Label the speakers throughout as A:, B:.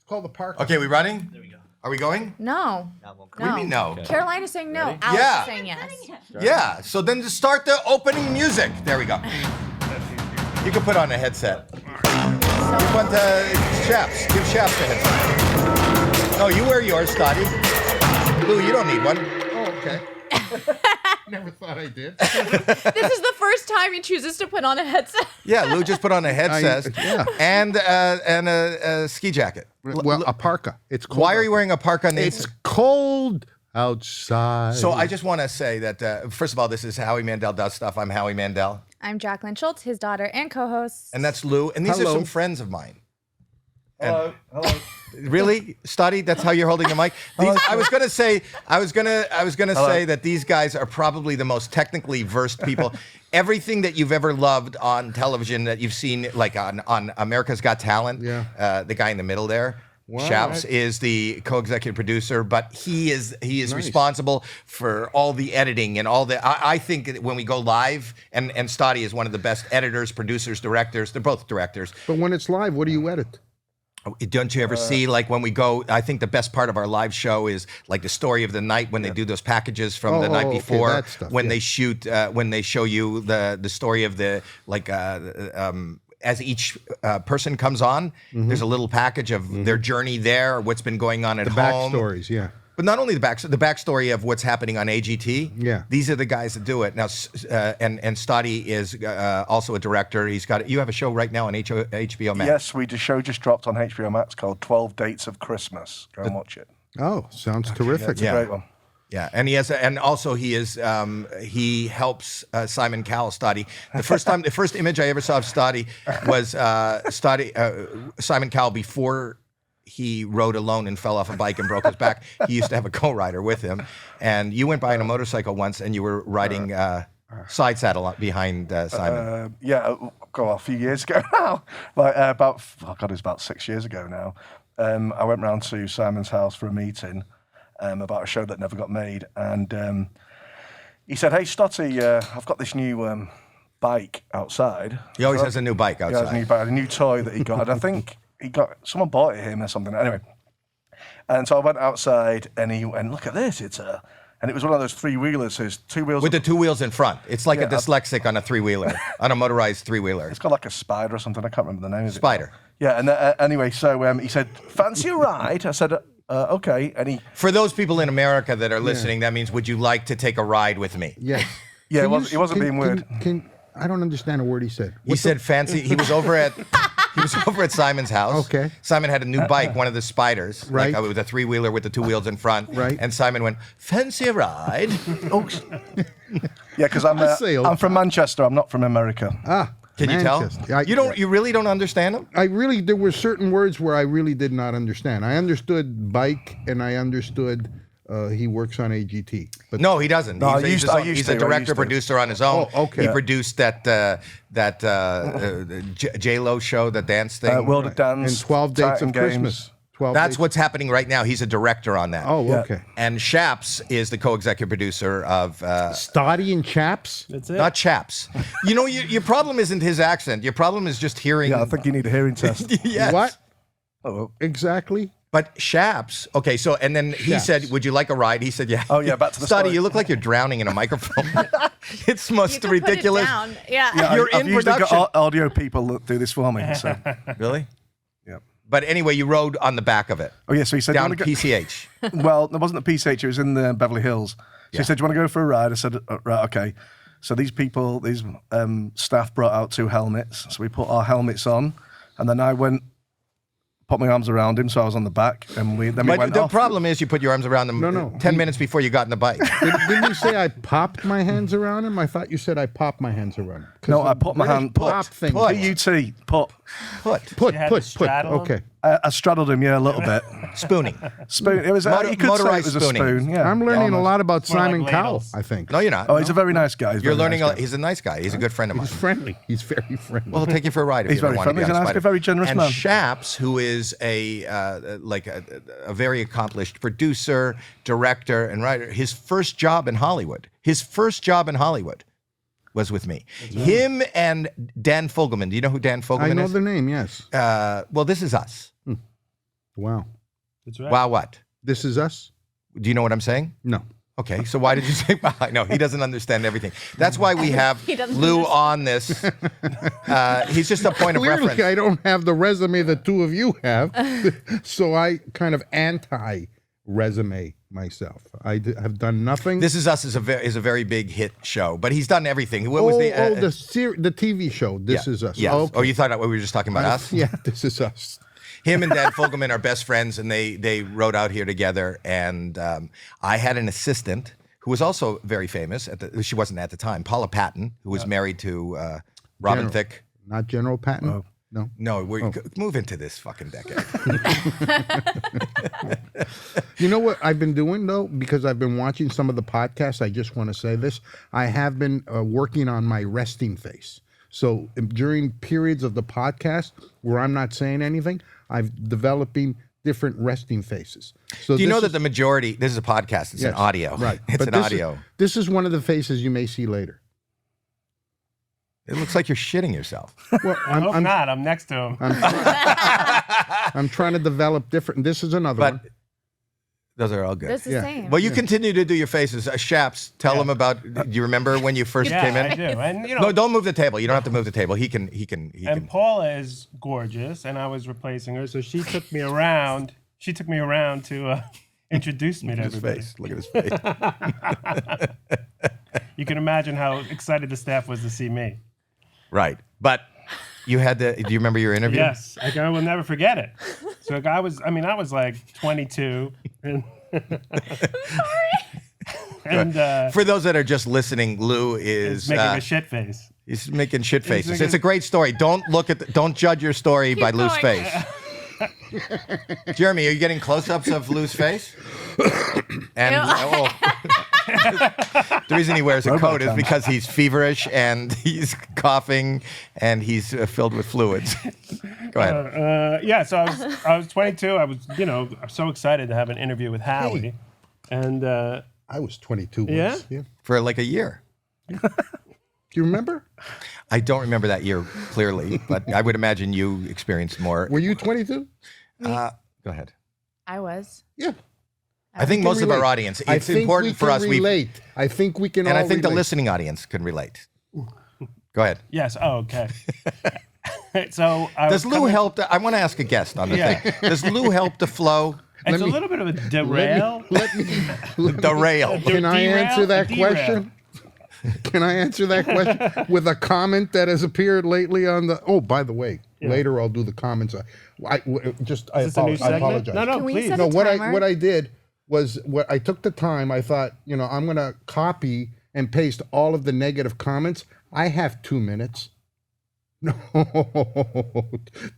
A: called the park.
B: Okay, we running? There we go. Are we going?
C: No.
B: What do you mean no?
C: Okay. Carolina's saying no.
B: Ready?
C: Alex
B: Yeah.
C: is saying yes.
B: Yeah, so then just start the opening music. There we go. You can put on a headset. You want Shaps. Give Shaps the headset. No, you wear yours, Stoddy. Lou, you don't need one.
A: Oh, okay. Never thought I did.
C: This is the first time he chooses to put on a headset.
B: Yeah, Lou just put on a headset and a ski jacket.
A: Well, a parka. It's cold.
B: Why are you wearing a parka?
A: It's cold outside.
B: So I just want to say that, first of all, this is Howie Mandel Does Stuff. I'm Howie Mandel.
C: I'm Jacqueline Schultz, his daughter and co-host.
B: And that's Lou. And these are some friends of mine. Hello. Really, Stoddy? That's how you're holding the mic. I was gonna say that these guys are probably the most technically versed people. Everything that you've ever loved on television that you've seen, like on America's Got Talent.
A: Yeah.
B: The guy in the middle there.
A: Wow,
B: Shaps is the co-executive producer, but he is responsible for all the editing and all the. I think that when we go live, and Stoddy is one of the best editors, producers, directors. They're both directors.
A: But when it's live, what do you edit?
B: Don't you ever see, like, when we go, I think the best part of our live show is like the story of the night when they do those packages from the night before,
A: that stuff,
B: when they shoot, when they show you the story of the, like, as each person comes on, there's a little package of their journey there, what's been going on at home.
A: Backstories, yeah.
B: But not only the backstory of what's happening on AGT.
A: Yeah.
B: These are the guys that do it. Now, and Stoddy is also a director. You have a show right now on HBO Max.
D: Yes, the show just dropped on HBO Max called 12 Dates of Christmas. Go and watch it.
A: Oh, sounds terrific.
D: It's a great one.
B: Yeah, and he has, and also he helps Simon Cowell, Stoddy. The first image I ever saw of Stoddy was Simon Cowell before he rode alone and fell off a bike and broke his back. He used to have a co-rider with him, and you went by on a motorcycle once, and you were riding side saddle behind Simon.
D: A few years ago now, it was about 6 years ago now. I went round to Simon's house for a meeting about a show that never got made, and he said, "Hey, Stotty, I've got this new bike outside."
B: He always has a new bike outside.
D: He has a new bike, a new toy that he got, and I think someone bought it him or something. Anyway, and so I went outside, and he went, "Look at this! And it was one of those three-wheelers. There's two wheels
B: with the two wheels in front. It's like a dyslexic on a three-wheeler, on a motorized three-wheeler.
D: It's got like a Spider or something. I can't remember the name of it.
B: Spider.
D: Yeah, and anyway, so he said, "Fancy a ride?" I said, "Okay." And
B: for those people in America that are listening, that means, would you like to take a ride with me?
A: Yes.
D: Yeah, he wasn't being weird.
A: I don't understand a word he said.
B: He said fancy. He was over at Simon's house.
A: Okay.
B: Simon had a new bike, one of the Spiders,
A: right,
B: like with a three-wheeler with the two wheels in front.
A: Right.
B: And Simon went, "Fancy a ride?"
D: Yeah, because I'm from Manchester. I'm not from America.
B: Can you tell? You really don't understand them?
A: There were certain words where I really did not understand. I understood bike, and I understood he works on AGT. But
B: no, he doesn't.
D: No,
B: he's a director producer on his own.
A: Oh, okay.
B: He produced that J-Lo show, the dance thing.
D: World of Dance.
A: And 12 Dates of Christmas.
B: That's what's happening right now. He's a director on that.
A: Oh, okay.
B: And Shaps is the co-executive producer of
A: Stoddy and Chaps?
E: That's it.
B: Not Chaps. Your problem isn't his accent. Your problem is just hearing.
D: Yeah, I think you need a hearing test.
B: Yes.
A: What?
D: Oh,
A: exactly?
B: But Shaps, okay, so, and then he said, "Would you like a ride?" He said, "Yeah."
D: Oh, yeah, back to the
B: Stoddy,
D: story.
B: you look like you're drowning in a microphone. It's most
C: You
B: ridiculous.
C: Put it down. Yeah.
B: You're
D: I've
B: in
D: usually
B: production.
D: got audio people that do this for me. So.
B: Really?
D: Yeah.
B: But anyway, you rode on the back of it.
D: Oh, yeah, so he said...
B: Down
D: "You wanna
B: PCH.
D: Well, it wasn't the PCH, it was in the Beverly Hills. So he said, "Do you want to go for a ride?" I said, "Right, okay." So these staff brought out 2 helmets. So we put our helmets on, and then I put my arms around him, so I was on the back, and we went
B: the
D: off.
B: problem is you put your arms around him 10 minutes before you got in the bike.
A: Didn't you say I popped my hands around him? I thought you said I popped my hands around him.
D: No, I put my hand...
A: Pop thing.
D: P-U-T. Put.
B: Put.
A: Okay.
D: I straddled him, a little bit.
B: Spooning.
D: Spoon. It was you could say it
B: motorized
D: was a
B: spooning.
D: spoon. Yeah.
A: I'm learning a lot about
E: more like
A: Simon Cowell,
E: ladles.
A: I think.
B: No, you're not.
D: Oh, he's a very nice guy.
B: You're learning. He's a nice guy. He's a good friend of mine.
A: He's friendly. He's very friendly.
B: Well, he'll take you for a ride if
D: He's
B: you don't
D: very
B: want to be
D: friendly.
B: on
D: He's
B: a
D: a
B: spider.
D: very generous
B: and
D: man.
B: Shaps, who is a very accomplished producer, director, and writer. His first job in Hollywood was with me. Him and Dan Fogelman. Do you know who Dan Fogelman is?
A: I know the name, yes.
B: Well, This Is Us.
A: Wow.
E: That's right.
B: Wow, what?
A: This Is Us?
B: Do you know what I'm saying?
A: No.
B: Okay, so why did you say wow? I know he doesn't understand everything. That's why we have
C: He doesn't
B: Lou on this. He's just a point of
A: Clearly,
B: reference.
A: I don't have the resume the two of you have, so I kind of anti-resume myself. Have done nothing.
B: This Is Us is a very big hit show, but he's done everything. What was
A: the
B: the
A: TV show. This Is Us.
B: Yes.
A: Oh, okay.
B: Oh, you thought we were just talking about us?
A: Yeah, This Is Us.
B: Him and Dan Fogelman are best friends, and they rode out here together. And I had an assistant who was also very famous. She wasn't at the time. Paula Patton, who was married to Robin
A: General.
B: Thicke.
A: Not General Patton? No.
B: No, we move into this fucking decade.
A: You know what I've been doing, though? Because I've been watching some of the podcasts, I just want to say this. I have been working on my resting face. So during periods of the podcast where I'm not saying anything, I'm developing different resting faces. So
B: Do you know that the majority, this is a podcast, it's an audio.
A: Right.
B: It's
A: But
B: an audio.
A: This is one of the faces you may see later.
B: It looks like you're shitting yourself.
A: Well,
E: I hope not. I'm next to him.
A: I'm trying to develop different. This is another one.
B: But those are all good.
C: That's the
A: Yeah.
C: same.
B: Well, you continue to do your faces. Shaps, tell them about, do you remember when you first
E: Yeah,
B: came in?
E: I do. And,
B: No, don't move the table. You don't have to move the table. He can.
E: And Paula is gorgeous, and I was replacing her, so she took me around. She took me around to introduce me to
B: Look at his
E: everybody.
B: face. Look at his face.
E: You can imagine how excited the staff was to see me.
B: Right. But you had to, do you remember your interview?
E: Yes, I will never forget it. So I was like 22, and and
B: For those that are just listening, Lou is
E: making a shit face.
B: he's making shit faces.
E: making-
B: It's a great story. Don't judge your story by Lou's
C: going.
B: face. Jeremy, are you getting close-ups of Lou's face? And the reason he wears a coat is because he's feverish and he's coughing and he's filled with fluids. Go ahead.
E: Yeah, so I was 22. I was so excited to have an interview with Howie, and
A: I was 22 once.
E: Yeah?
B: For like a year.
A: Do you remember?
B: I don't remember that year clearly, but I would imagine you experienced more.
A: Were you 22?
B: Go ahead.
C: I was.
A: Yeah.
B: I think most of our
A: relate.
B: audience,
A: I
B: it's
A: think
B: important
A: we
B: for
A: can
B: us.
A: Relate. I think we can
B: And
A: all
B: I think the
A: relate.
B: listening audience can relate. Go ahead.
E: yes, oh, okay. So
B: Does Lou help? I want to ask a guest on the
E: Yeah.
B: thing. Does Lou help the flow?
E: It's a little bit of a derail.
A: Let me
B: Derail.
A: Can I
E: Derail?
A: answer that
E: Derail.
A: question? Can I answer that question with a comment that has appeared lately on the? Oh, by the way, later I'll do the comments. I
E: Is this a new
A: I
E: segment?
A: apologize.
E: No,
C: Can we
E: please.
C: set
A: No,
C: a timer?
A: what I did was I took the time. I thought, I'm gonna copy and paste all of the negative comments. I have 2 minutes. No,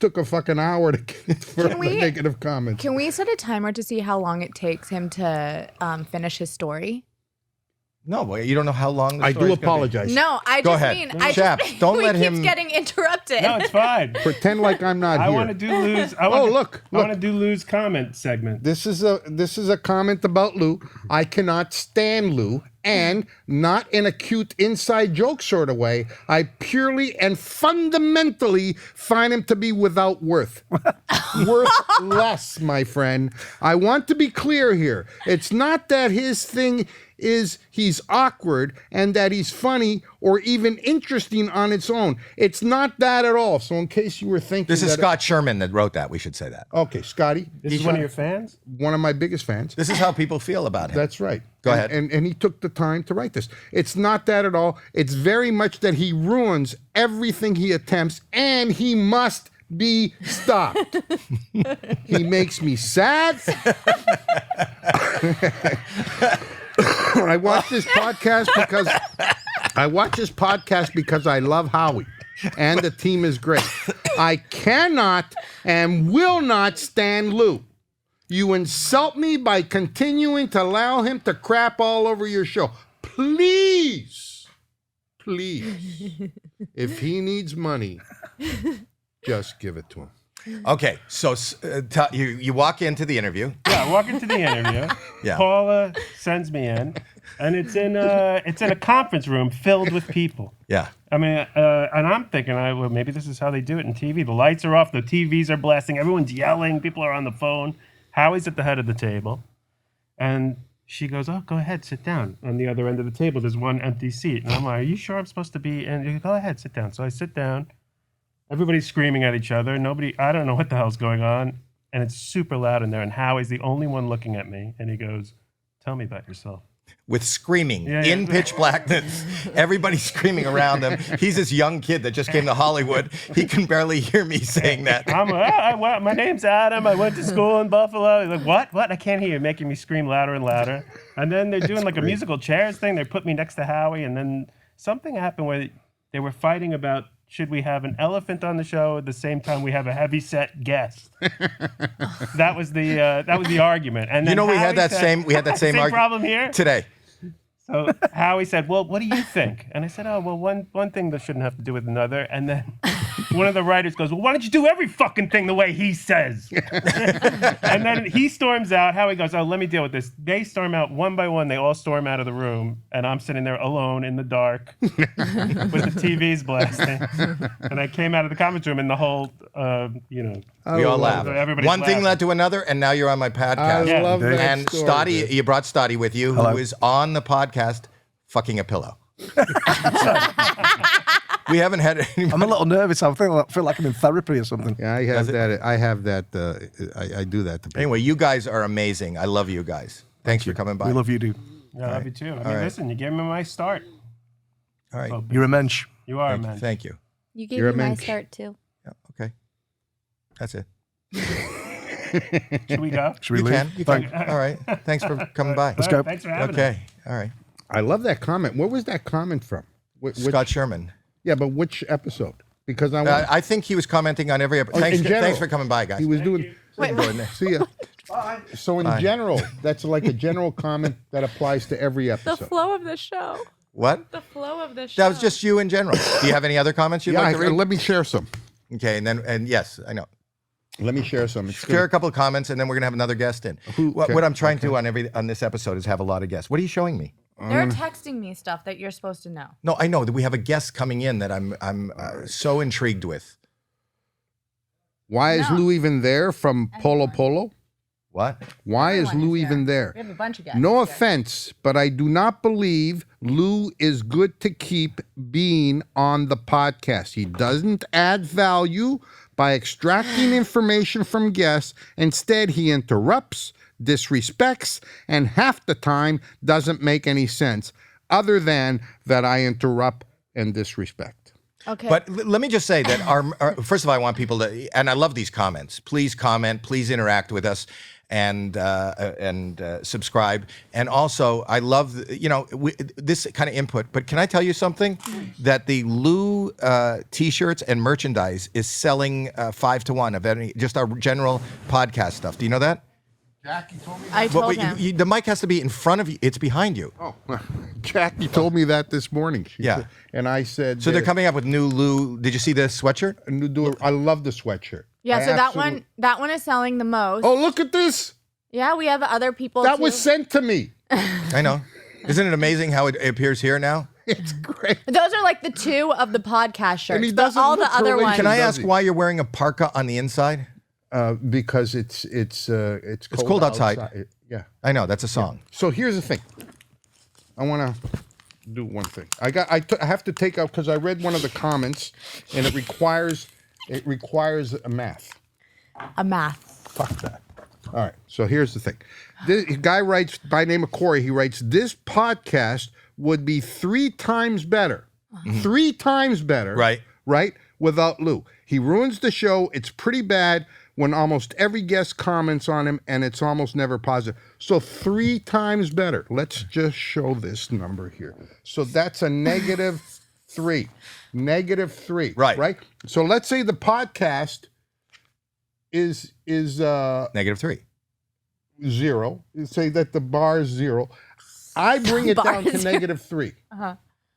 A: took a fucking hour to get for the
C: we-
A: negative comments.
C: Can we set a timer to see how long it takes him to finish his story?
B: No, well, you don't know how long the
A: I
B: story's
A: do
B: gonna be.
A: apologize.
C: No, I
B: Go
C: just
B: ahead.
C: mean I
B: Shaps,
C: just
B: don't
C: he
B: let
C: keeps
B: him-
C: getting interrupted.
E: No, it's fine.
A: Pretend like I'm not
E: I
A: here.
E: want to do Lou's. I
A: look.
E: want to do Lou's comment segment.
A: This is a comment about Lou. I cannot stand Lou, and not in a cute inside joke sort of way. I purely and fundamentally find him to be without worth. Worthless, my friend. I want to be clear here. It's not that his thing is he's awkward and that he's funny or even interesting on its own. It's not that at all. So in case you were thinking
B: This is
A: that,
B: Scott Sherman that wrote that. We should say that.
A: Okay, Scotty.
E: This is one of your fans?
A: One of my biggest fans.
B: This is how people feel about him.
A: That's right.
B: Go
A: And-
B: ahead.
A: And he took the time to write this. It's not that at all. It's very much that he ruins everything he attempts, and he must be stopped. He makes me sad. I watch this podcast because I love Howie, and the team is great. I cannot and will not stand Lou. You insult me by continuing to allow him to crap all over your show. Please, if he needs money, just give it to him.
B: Okay, so you walk into the interview.
E: Yeah, I walk into the interview.
B: Yeah.
E: Paula sends me in, and it's in a conference room filled with people.
B: Yeah.
E: I mean, and I'm thinking, well, maybe this is how they do it in TV. The lights are off, the TVs are blasting, everyone's yelling, people are on the phone. Howie's at the head of the table, and she goes, "Oh, go ahead, sit down." On the other end of the table, there's one empty seat, and I'm like, "Are you sure I'm supposed to be?" And you go, "Go ahead, sit down." So I sit down. Everybody's screaming at each other. I don't know what the hell's going on, and it's super loud in there. And Howie's the only one looking at me, and he goes, "Tell me about yourself."
B: With screaming
E: Yeah.
B: in pitch blackness, everybody's screaming around him. He's this young kid that just came to Hollywood. He can barely hear me saying that.
E: My name's Adam. I went to school in Buffalo. He's like, what? I can't hear you. Making me scream louder and louder. And then they're doing like a musical chairs thing. They put me next to Howie, and then something happened where they were fighting about should we have an elephant on the show at the same time we have a heavyset guest. That was the argument. And then
B: We had
E: Howie
B: that
E: said,
B: same argument
E: problem here
B: today.
E: So Howie said, "Well, what do you think?" And I said, "Oh, well, one thing that shouldn't have to do with another." And then one of the writers goes, "Well, why don't you do every fucking thing the way he says?" And then he storms out. Howie goes, "Oh, let me deal with this." They storm out one by one. They all storm out of the room, and I'm sitting there alone in the dark with the TVs blasting. And I came out of the conference room, and the whole,
B: We all laughed.
E: everybody's
B: One thing
E: laughing.
B: led to another, and now you're on my podcast.
A: I love that
B: And
A: story,
B: Stoddy,
A: dude.
B: you brought Stoddy with you,
D: Hello.
B: who is on the podcast fucking a pillow. We haven't had any.
D: I'm a little nervous. I feel like I'm in therapy or something.
A: Yeah, I have that. I have that. I do that to people.
B: Anyway, you guys are amazing. I love you guys. Thanks for coming by.
D: We love you, dude.
E: Yeah, I love you too. I mean, listen, you gave me my start.
B: All right.
D: You're a mensch.
E: You are, man.
B: Thank you.
C: You gave
A: You're a
C: me my
A: mensch.
C: start too.
B: Yeah, okay. That's it.
E: Should we go?
D: Should we
B: You
D: leave?
B: can. You
D: Thank-
B: can. All right. Thanks for coming by.
D: Let's go.
E: Thanks for having us.
B: Okay. All right.
A: I love that comment. Where was that comment from? Which,
B: Scott Sherman.
A: Yeah, but which episode? Because I want.
B: I think he was commenting on every episode.
A: in general.
B: Thanks for coming by, guys.
A: He was doing. See ya. Bye. So in general, that's like a general comment that applies to every
C: The
A: episode.
C: flow of the show.
B: What?
C: The flow of the show.
B: That was just you in general. Do you have any other comments you'd
A: Yeah,
B: like to read?
A: let me share some.
B: Okay, and yes, I know.
A: Let me share some. It's
B: Share a couple of comments, and then we're gonna have another guest in. What
A: okay,
B: I'm trying to do on this episode is have a lot of guests. What are you showing me?
C: They're texting me stuff that you're supposed to know.
B: No, I know that we have a guest coming in that I'm so intrigued with.
A: Why is
C: No.
A: Lou even there from Polo Polo?
B: What?
A: Why is
C: Everyone
A: Lou
C: is
A: even there?
C: We have a bunch of guests.
A: No
C: here.
A: offense, but I do not believe Lou is good to keep being on the podcast. He doesn't add value by extracting information from guests. Instead, he interrupts, disrespects, and half the time doesn't make any sense other than that I interrupt and disrespect.
C: Okay.
B: But let me just say that our first of all, I want people to, and I love these comments. Please comment. Please interact with us, and subscribe. And also, I love this kind of input. But can I tell you something? That the Lou T-shirts and merchandise is selling 5 to 1 of any just our general podcast stuff. Do you know that?
A: Jackie told me.
C: I told him.
B: The mic has to be in front of you. It's behind you.
A: Oh, Jackie told me that this morning. She
B: Yeah.
A: said- and I said.
B: So they're coming up with new Lou. Did you see the sweatshirt?
A: I love the sweatshirt.
C: yeah,
A: I
C: so
A: absolutely-
C: that one is selling the most.
A: Oh, look at this.
C: Yeah, we have other people
A: That
C: too.
A: was sent to me.
B: I know. Isn't it amazing how it appears here now?
A: It's great.
C: Those are like the 2 of the podcast shirts.
A: And he
C: but
A: doesn't
C: all the
A: look
C: other
A: related.
C: ones.
B: Can I
A: does
B: ask
A: he?
B: why you're wearing a parka on the inside?
A: Because it's
B: cold outside.
A: Yeah.
B: I know, that's a song.
A: So here's the thing. I want to do one thing. I have to take out because I read one of the comments, and it requires a math.
C: A math.
A: Fuck that. All right. So here's the thing. This guy writes by name of Corey. He writes this podcast would be 3 times better. 3 times better.
B: Right.
A: Right. Without Lou, he ruins the show. It's pretty bad when almost every guest comments on him, and it's almost never positive. So 3 times better. Let's just show this number here. So that's a -3. -3.
B: Right.
A: Right. So let's say the podcast is
B: -3.
A: 0. Say that the bar is 0. I bring it
C: Bar
A: down to
C: is-
A: -3.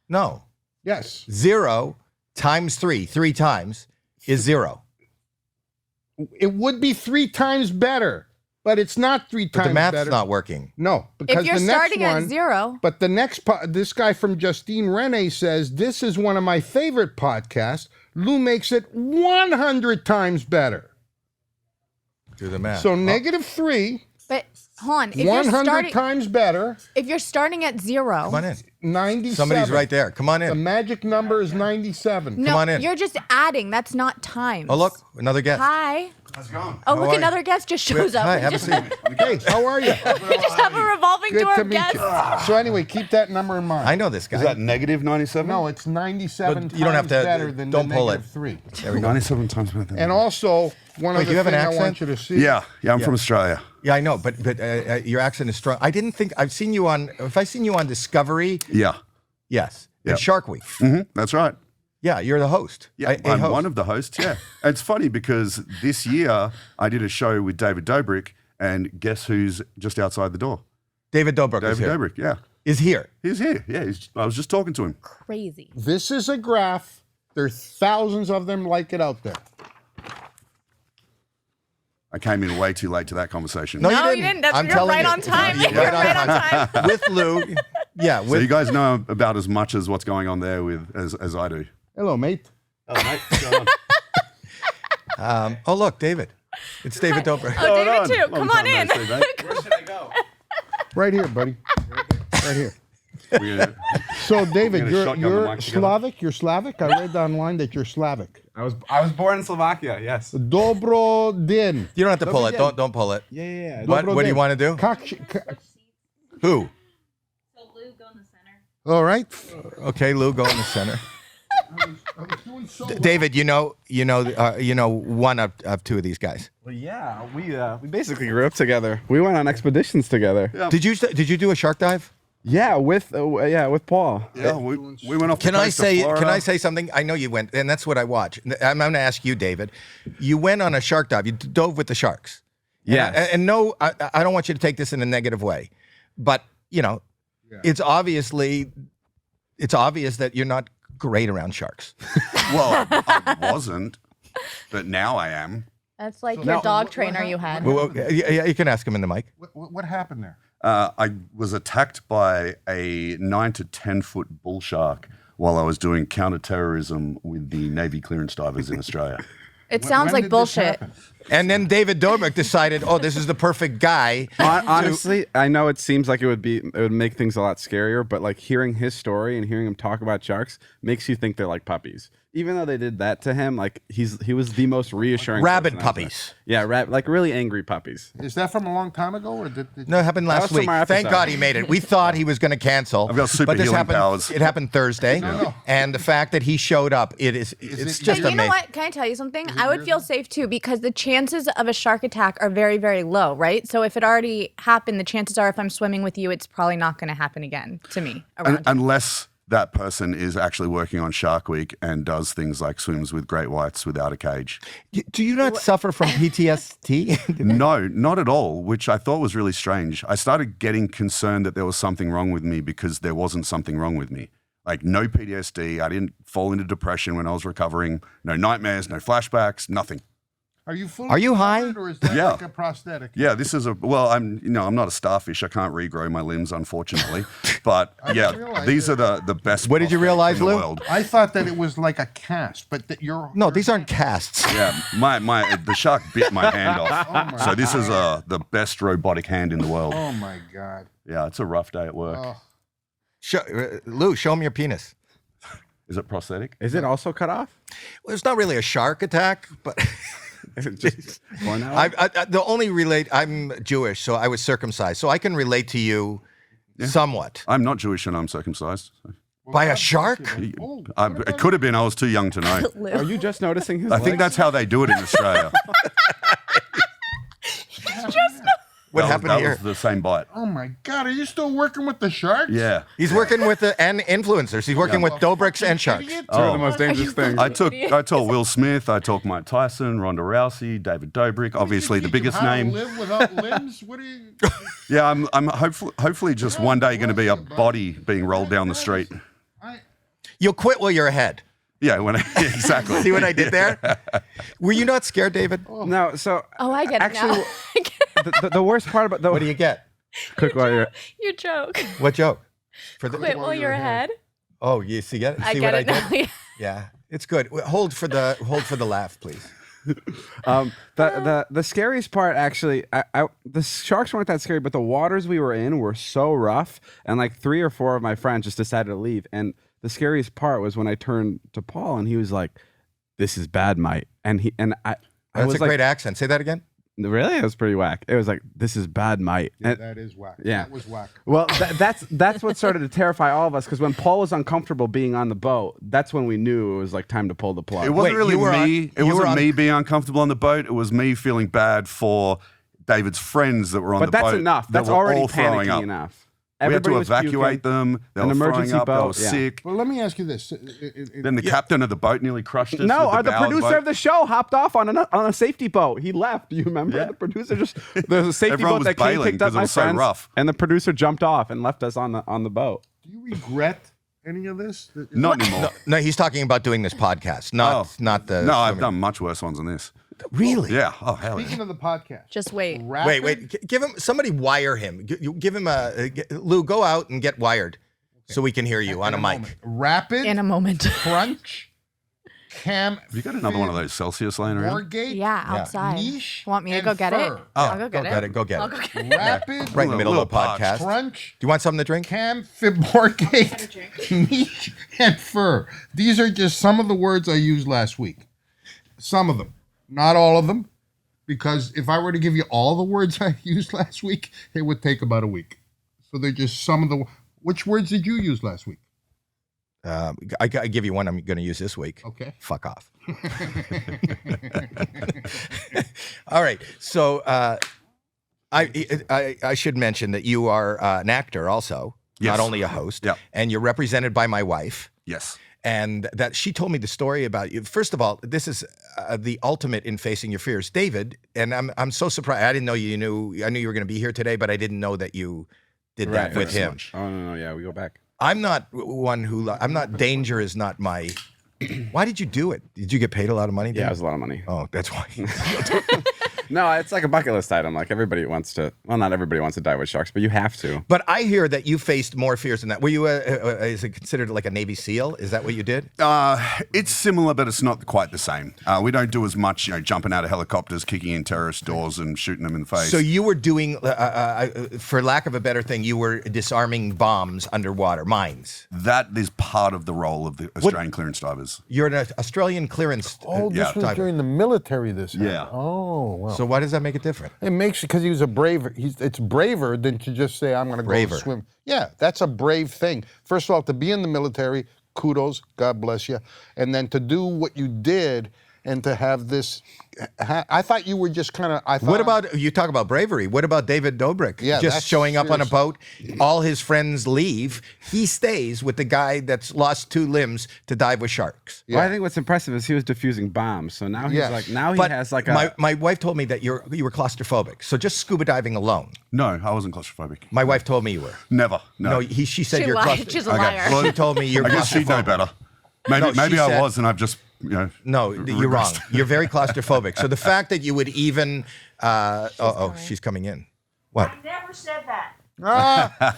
B: No.
A: Yes.
B: 0 times 3 times is 0.
A: It would be 3 times better, but it's not 3
B: But
A: times
B: the math's
A: better.
B: not working.
A: No, because
C: If you're
A: the next
C: starting
A: one,
C: at 0,
A: But the next, this guy from Justine Rene says, this is one of my favorite podcasts. Lou makes it 100 times better.
B: Do the math.
A: So -3,
C: but hold on. If you're
A: 100
C: starting,
A: times better,
C: if you're starting at 0,
B: Come on in.
A: 97.
B: Somebody's right there. Come on
A: The
B: in.
A: magic number is 97.
C: no,
B: on in.
C: you're just adding. That's not times.
B: Oh, look, another guest.
C: Hi.
D: How's it going?
C: Oh,
B: How
C: look,
B: are you?
C: another guest just shows up.
B: Hi,
C: We
B: have a
C: just,
B: seat.
A: Hey, how are you?
C: we just have a revolving
A: Good
C: door
A: to
C: of
A: meet
C: guests.
A: you. So anyway, keep that number in mind.
B: I know this guy.
F: Is that negative 97?
A: No, it's 97
B: But you don't have
A: times
B: to-
A: better than
B: don't
A: the
B: pull it.
A: -3.
F: 97 times better than
A: And also, one
B: Wait,
A: of
B: you
A: the
B: have an
A: things I
B: accent?
A: want you to see.
F: Yeah, I'm from Australia.
B: Yeah, I know, but your accent is strong. I didn't think I've seen you on. If I seen you on Discovery,
F: Yeah.
B: yes,
F: Yeah.
B: and Shark Week.
F: That's right.
B: Yeah, you're the host.
F: Yeah,
B: A
F: I'm
B: host.
F: one of the hosts, yeah. And it's funny because this year I did a show with David Dobrik, and guess who's just outside the door?
B: David Dobrik is
F: David
B: here.
F: Dobrik, yeah.
B: Is here.
F: He's here, yeah. I was just talking to him.
C: Crazy.
A: This is a graph. There's thousands of them like it out there.
F: I came in way too late to that conversation.
B: No,
C: No,
B: you
C: you
B: didn't.
C: didn't.
B: I'm
C: You're
B: telling
C: right
B: you.
C: on time.
B: You're
C: You're right on time.
B: With Lou. Yeah,
F: So
B: with
F: you guys know about as much as what's going on there with as I do.
A: Hello, mate.
F: Oh, mate, what's going on?
B: oh look, David. It's David Dobrik.
C: Oh, David
F: on.
C: too.
F: Long
C: Come on
F: time
C: in.
F: no see, mate.
A: Right here, buddy. Right here.
F: We're gonna-
A: So, David,
F: gonna shotgun the
A: you're
F: mic together.
A: Slavic? You're Slavic? I read online that you're Slavic.
G: I was born in Slovakia. Yes.
A: Dobro din.
B: You don't have to pull it. Don't pull it.
G: Yeah.
B: What do you want to do? Who?
A: All right.
B: Okay, Lou, go in the center. David, you know one of 2 of these guys.
G: Well, yeah. We basically grew up together. We went on expeditions together.
B: Did you do a shark dive?
G: Yeah, with Paul.
F: Yeah, we went off the
B: Can I
F: coast of
B: say
F: Florida.
B: something? I know you went, and that's what I watch. I'm going to ask you, David. You went on a shark dive. You dove with the sharks.
G: Yes.
B: And no, I don't want you to take this in a negative way, but it's obvious that you're not great around sharks.
F: Well, I wasn't, but now I am.
C: That's like your dog trainer you had.
B: Well, yeah, you can ask him in the mic.
A: What happened there?
F: I was attacked by a 9 to 10 foot bull shark while I was doing counter-terrorism with the Navy clearance divers in Australia.
C: It sounds like bullshit.
B: And then David Dobrik decided, this is the perfect guy.
G: Honestly, I know it seems like it would make things a lot scarier, but like hearing his story and hearing him talk about sharks makes you think they're like puppies. Even though they did that to him, like he was the most reassuring.
B: Rabid
G: person I've met.
B: puppies.
G: Yeah, like really angry puppies.
A: Is that from a long time ago, or did
B: No, it happened last
G: was from
B: week.
G: our
B: Thank
G: episode.
B: God he made it. We thought he was going to cancel.
F: I've got super
B: but this
F: healing
B: happened,
F: powers.
B: It happened Thursday.
A: No.
B: And the fact that he showed up, it's
A: it-
B: just
C: But you know
B: amazing.
C: what? Can I tell you something? I would feel safe too because the chances of a shark attack are very, very low, right? So if it already happened, the chances are if I'm swimming with you, it's probably not going to happen again to me around you.
F: Unless that person is actually working on Shark Week and does things like swims with great whites without a cage.
B: Do you not suffer from PTSD?
F: No, not at all, which I thought was really strange. I started getting concerned that there was something wrong with me because there wasn't something wrong with me. Like no PTSD, I didn't fall into depression when I was recovering, no nightmares, no flashbacks, nothing.
A: Are you fully
B: Are you high?
A: recovered, or is that
F: Yeah.
A: like a prosthetic?
F: Yeah, this is I'm not a starfish. I can't regrow my limbs, unfortunately. But yeah,
A: realize
F: these are the best.
B: What did you
F: prosthetics
B: realize,
F: in the
B: Lou?
F: world.
A: I thought that it was like a cast, but that you're
B: No, these aren't casts.
F: Yeah, the shark bit my hand off. So this is the best robotic hand in the world.
A: Oh my God.
F: Yeah, it's a rough day at work.
A: Oh.
B: Lou, show me your penis.
F: Is it prosthetic?
G: Is it also cut off?
B: Well, it's not really a shark attack, but
G: Is it just born out?
B: I'm Jewish, so I was circumcised, so I can relate to you somewhat.
F: I'm not Jewish and I'm circumcised.
B: By a shark?
A: Oh,
F: It could have been. I was too young to know.
G: Are you just noticing his
F: I think
G: legs?
F: that's how they do it in Australia.
B: What
F: That
B: happened
F: was,
B: here?
F: That was the same bite.
A: Oh my God. Are you still working with the sharks?
F: Yeah.
B: He's working with and influencers. He's working with Dobriks and sharks.
A: Idiot.
G: Two of the most dangerous things.
F: I told Will Smith, I talked Mike Tyson, Ronda Rousey, David Dobrik, obviously the biggest
A: How to
F: name.
A: live without limbs? What are you?
F: Yeah, I'm hopefully just one day going to be a body being rolled down the street.
B: You'll quit while you're ahead.
F: Yeah, exactly.
B: See what I did there? Were you not scared, David?
G: No, so
C: Oh, I get
G: actually,
C: it now.
G: the worst part about the
B: What do you get?
G: quick while you're
C: Your joke.
B: What joke? For the
C: Quit while you're ahead.
B: Oh, you see, see
C: I
B: what
C: get
B: I
C: it now.
B: did?
C: Yeah.
B: Yeah, it's good. Hold for the laugh, please.
G: the scariest part actually, the sharks weren't that scary, but the waters we were in were so rough, and like 3 or 4 of my friends just decided to leave. And the scariest part was when I turned to Paul and he was like, "This is bad, mate," and I
B: That's
G: was
B: a great accent. Say that again.
G: really, it was pretty whack. It was like, "This is bad, mate."
A: Yeah,
G: And-
A: that is whack.
G: Yeah.
A: That was whack.
G: Well, that's what started to terrify all of us, because when Paul was uncomfortable being on the boat, that's when we knew it was like time to pull the plug.
F: It wasn't
B: Wait,
F: really
B: you were on-
F: me. It
B: you were
F: wasn't
B: on-
F: me being uncomfortable on the boat. It was me feeling bad for David's friends that were on
G: but
F: the boat.
G: that's enough.
F: that
G: That's
F: were
G: already
F: all throwing
G: panicking
F: up.
G: enough.
F: We had to
G: Everybody was
F: evacuate
G: puking.
F: them. They
G: An
F: were throwing
G: emergency
F: up. They were
G: boat, yeah.
F: sick.
A: Well, let me ask you this.
F: Then the captain of the boat nearly crushed us.
G: No,
F: with
G: the
F: bow of
G: producer
F: boat.
G: of the show hopped off on a safety boat. He left. Do you remember?
F: Yeah.
G: The producer just there's a safety
F: Everyone
G: boat
F: was
G: that came,
F: bailing
G: picked up
F: 'cause it
G: my
F: was so
G: friends,
F: rough.
G: and the producer jumped off and left us on the boat.
A: Do you regret any of this?
F: Not anymore.
B: No, he's talking about doing this podcast, not the.
F: No, I've
B: swimming.
F: done much worse ones than this.
B: Really.
F: Yeah. Oh hell yeah.
A: Speaking of the podcast,
C: Just wait.
A: rapid,
B: Wait. Give him somebody. Wire him. Give him Lou. Go out and get wired, so we can hear you on a mic.
A: moment. Rapid
C: In a moment.
A: crunch, cam.
F: Have you got another one of those Celsius laying around?
A: Morgate,
C: Yeah, outside.
A: niche,
C: Want me to
A: and
C: go get it?
A: fur.
C: I'll go get it.
B: Go get
C: I'll
B: it.
C: go get it.
A: Rapid
B: Right in the middle of the
F: Little
B: podcast.
A: crunch,
B: Do you want something to drink?
A: cam, Morgate, niche, and fur. These are just some of the words I used last week. Some of them, not all of them, because if I were to give you all the words I used last week, it would take about a week. So they're just some of the. Which words did you use last week?
B: I give you one I'm going to use this week.
A: Okay.
B: Fuck off. All right. So I should mention that you are an actor also,
F: Yes.
B: not only a host.
F: Yeah.
B: And you're represented by my wife.
F: Yes.
B: And that she told me the story about you. First of all, this is the ultimate in facing your fears, David. And I'm so surprised. I didn't know you knew. I knew you were going to be here today, but I didn't know that you did that with him.
G: Oh no, yeah, we go back.
B: I'm not one who. I'm not. Danger is not my. Why did you do it? Did you get paid a lot of money?
G: Yeah,
B: David?
G: it was a lot of money.
B: Oh, that's why.
G: No, it's like a bucket list item. Like everybody wants to. Well, not everybody wants to die with sharks, but you have to.
B: But I hear that you faced more fears than that. Were you? Is it considered like a Navy SEAL? Is that what you did?
F: It's similar, but it's not quite the same. We don't do as much, jumping out of helicopters, kicking in terrorist doors, and shooting them in the face.
B: So you were doing, for lack of a better thing, you were disarming bombs underwater, mines.
F: that is part of the role of the Australian clearance divers.
B: You're an Australian clearance.
A: Oh, this
F: Yeah.
A: was
B: diver.
A: during the military. This happened.
F: Yeah.
A: Oh, wow.
B: So why does that make it different?
A: It makes because he was a braver. It's braver than to just say I'm going to go
B: Braver.
A: swim. Yeah, that's a brave thing. First of all, to be in the military, kudos, God bless you, and then to do what you did and to have this. I thought you were just kind of.
B: What about you talk about bravery? What about David Dobrik?
A: Yeah,
B: just
A: that's
B: showing up on a
A: serious.
B: boat. All his friends leave. He stays with the guy that's lost 2 limbs to dive with sharks.
G: Well, I think what's impressive is he was diffusing bombs. So now he's
A: Yes.
G: like, now he
B: But
G: has like a.
B: my wife told me that you were claustrophobic. So just scuba diving alone.
F: No, I wasn't claustrophobic.
B: My wife told me you were.
F: Never. No.
B: She said
C: She
B: you're
C: lied.
B: claustrophobic.
C: She's a
F: Okay.
C: liar.
F: Well,
B: She told me you're
F: I guess she'd know
B: claustrophobic.
F: better. Maybe,
B: No,
F: maybe
B: she
F: I
B: said-
F: was, and I've just,
B: No, you're wrong.
F: regressed.
B: You're very claustrophobic. So the fact that you would even, she's coming in. What?
H: Never said that.